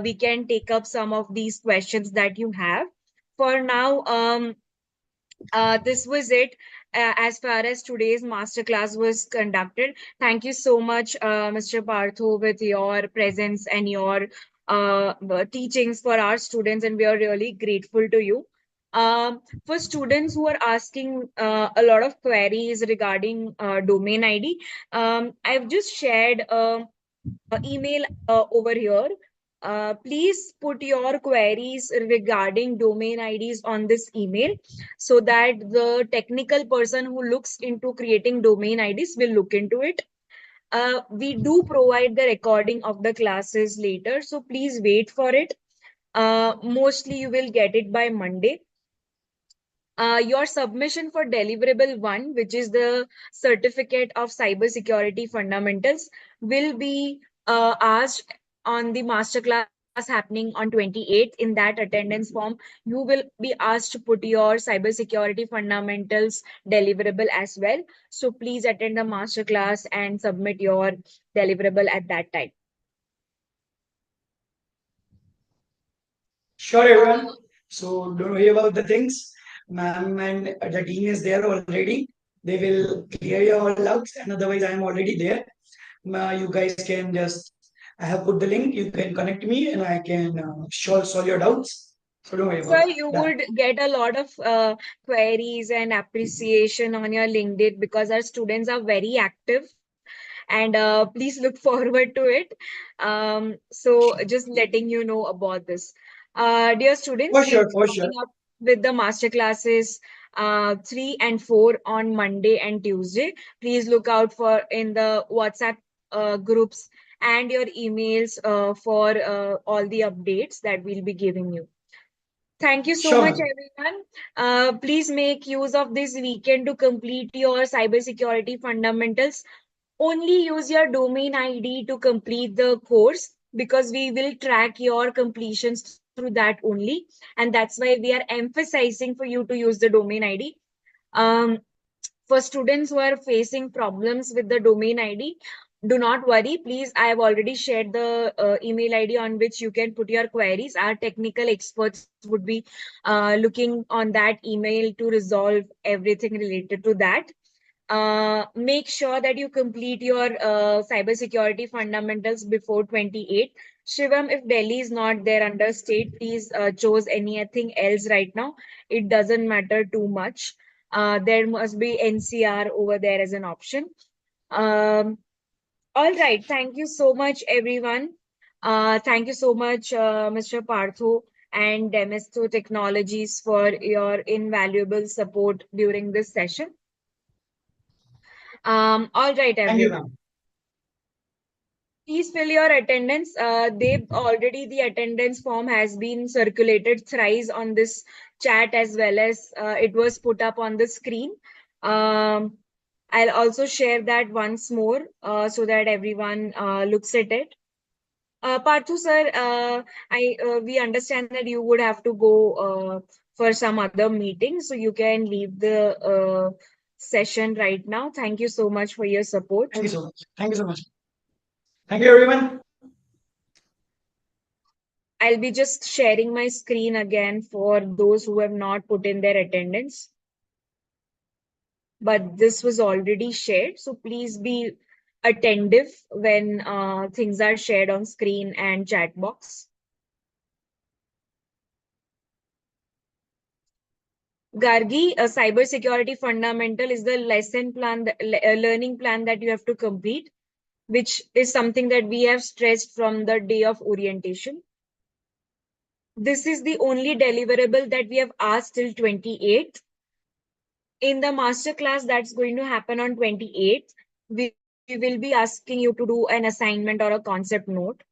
we can take up some of these questions that you have. For now, this was it as far as today's masterclass was conducted. Thank you so much, Mr. Partho, with your presence and your teachings for our students, and we are really grateful to you. For students who are asking a lot of queries regarding domain ID, I've just shared email over here. Please put your queries regarding domain IDs on this email so that the technical person who looks into creating domain IDs will look into it. We do provide the recording of the classes later, so please wait for it. Mostly you will get it by Monday. Your submission for deliverable one, which is the certificate of cybersecurity fundamentals, will be asked on the masterclass happening on 28th. In that attendance form, you will be asked to put your cybersecurity fundamentals deliverable as well. So please attend the masterclass and submit your deliverable at that time. Sure, everyone. So don't worry about the things. Ma'am and the team is there already. They will clear your all doubts, and otherwise, I am already there. You guys can just, I have put the link. You can connect me, and I can solve your doubts. So don't worry So about that. you Done. would get a lot of queries and appreciation on your LinkedIn because our students are very active, and please look forward to it. So just letting you know about this. Dear students, For we'll sure, be for sure. coming up with the master classes 3 and 4 on Monday and Tuesday. Please look out for in the WhatsApp groups and your emails for all the updates that we'll be giving you. Thank you so Sure, much, ma'am. everyone. Please make use of this weekend to complete your cybersecurity fundamentals. Only use your domain ID to complete the course because we will track your completions through that only. And that's why we are emphasizing for you to use the domain ID. Um, for students who are facing problems with the domain ID, do not worry. Please, I have already shared the email ID on which you can put your queries. Our technical experts would be looking on that email to resolve everything related to that. Make sure that you complete your cybersecurity fundamentals before 28. Shivam, if Delhi is not there under state, please choose anything else right now. It doesn't matter too much. There must be NCR over there as an option. Um, all right. Thank you so much, everyone. Thank you so much, Mr. Partho and Demisto Technologies for your invaluable support during this session. All right, Thank you, everyone. ma'am. Please fill your attendance. They've already the attendance form has been circulated thrice on this chat as well as it was put up on the screen. Um, I'll also share that once more so that everyone looks at it. Parthu sir, I we understand that you would have to go for some other meeting, so you can leave the session right now. Thank you so much for your support. Thank you so much. Thank you so much. Thank you, everyone. I'll be just sharing my screen again for those who have not put in their attendance. But this was already shared, so please be attentive when things are shared on screen and chat box. Gargi, a cybersecurity fundamental is the lesson plan, learning plan that you have to complete, which is something that we have stressed from the day of orientation. This is the only deliverable that we have asked till 28th. In the masterclass that's going to happen on 28th, we will be asking you to do an assignment or a concept note.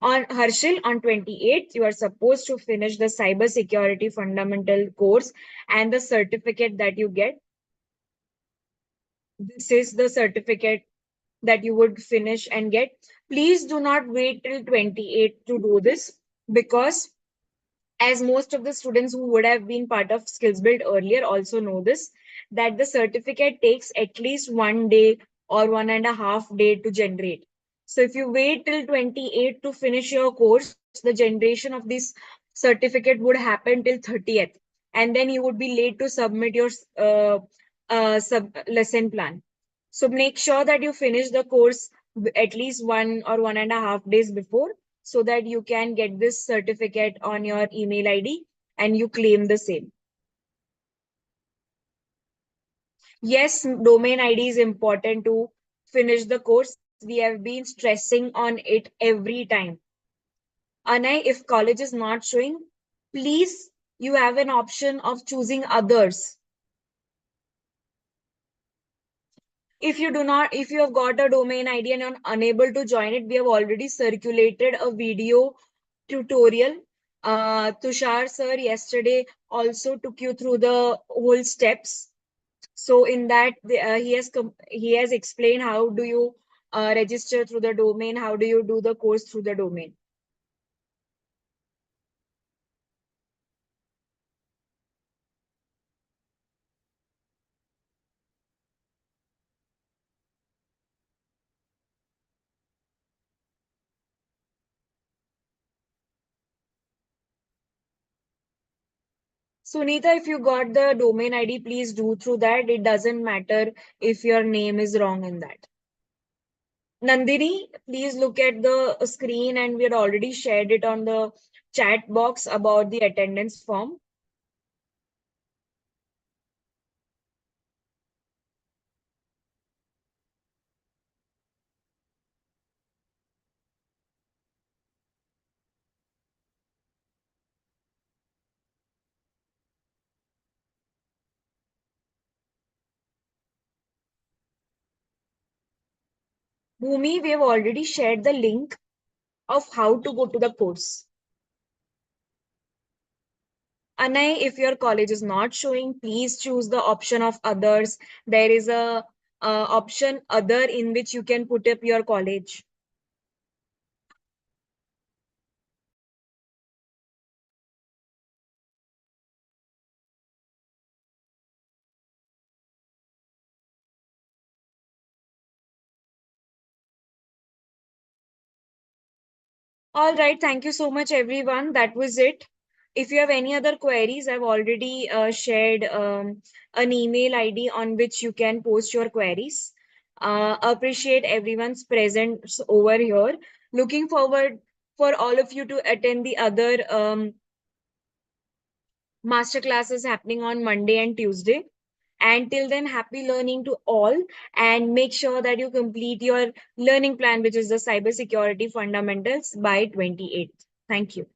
On Harshil, on 28th, you are supposed to finish the cybersecurity fundamental course and the certificate that you get. This is the certificate that you would finish and get. Please do not wait till 28th to do this because as most of the students who would have been part of SkillsBuild earlier also know this, that the certificate takes at least 1 day or 1.5 day to generate. So if you wait till 28 to finish your course, the generation of this certificate would happen till 30th. And then you would be late to submit your sub lesson plan. So make sure that you finish the course at least 1 or 1.5 days before so that you can get this certificate on your email ID and you claim the same. Yes, domain ID is important to finish the course. We have been stressing on it every time. Anay, if college is not showing, please, you have an option of choosing others. If you have got a domain ID and you're unable to join it, we have already circulated a video tutorial. Tushar sir yesterday also took you through the whole steps. So in that he has explained how do you register through the domain, how do you do the course through the domain. Sunita, if you got the domain ID, please do through that. It doesn't matter if your name is wrong in that. Nandini, please look at the screen and we had already shared it on the chat box about the attendance form. Bhumi, we have already shared the link of how to go to the course. Anay, if your college is not showing, please choose the option of others. There is a option other in which you can put up your college. All right. Thank you so much, everyone. That was it. If you have any other queries, I've already shared an email ID on which you can post your queries. Appreciate everyone's presence over here. Looking forward for all of you to attend the other master classes happening on Monday and Tuesday. And till then, happy learning to all, and make sure that you complete your learning plan, which is the cybersecurity fundamentals, by 28th. Thank you.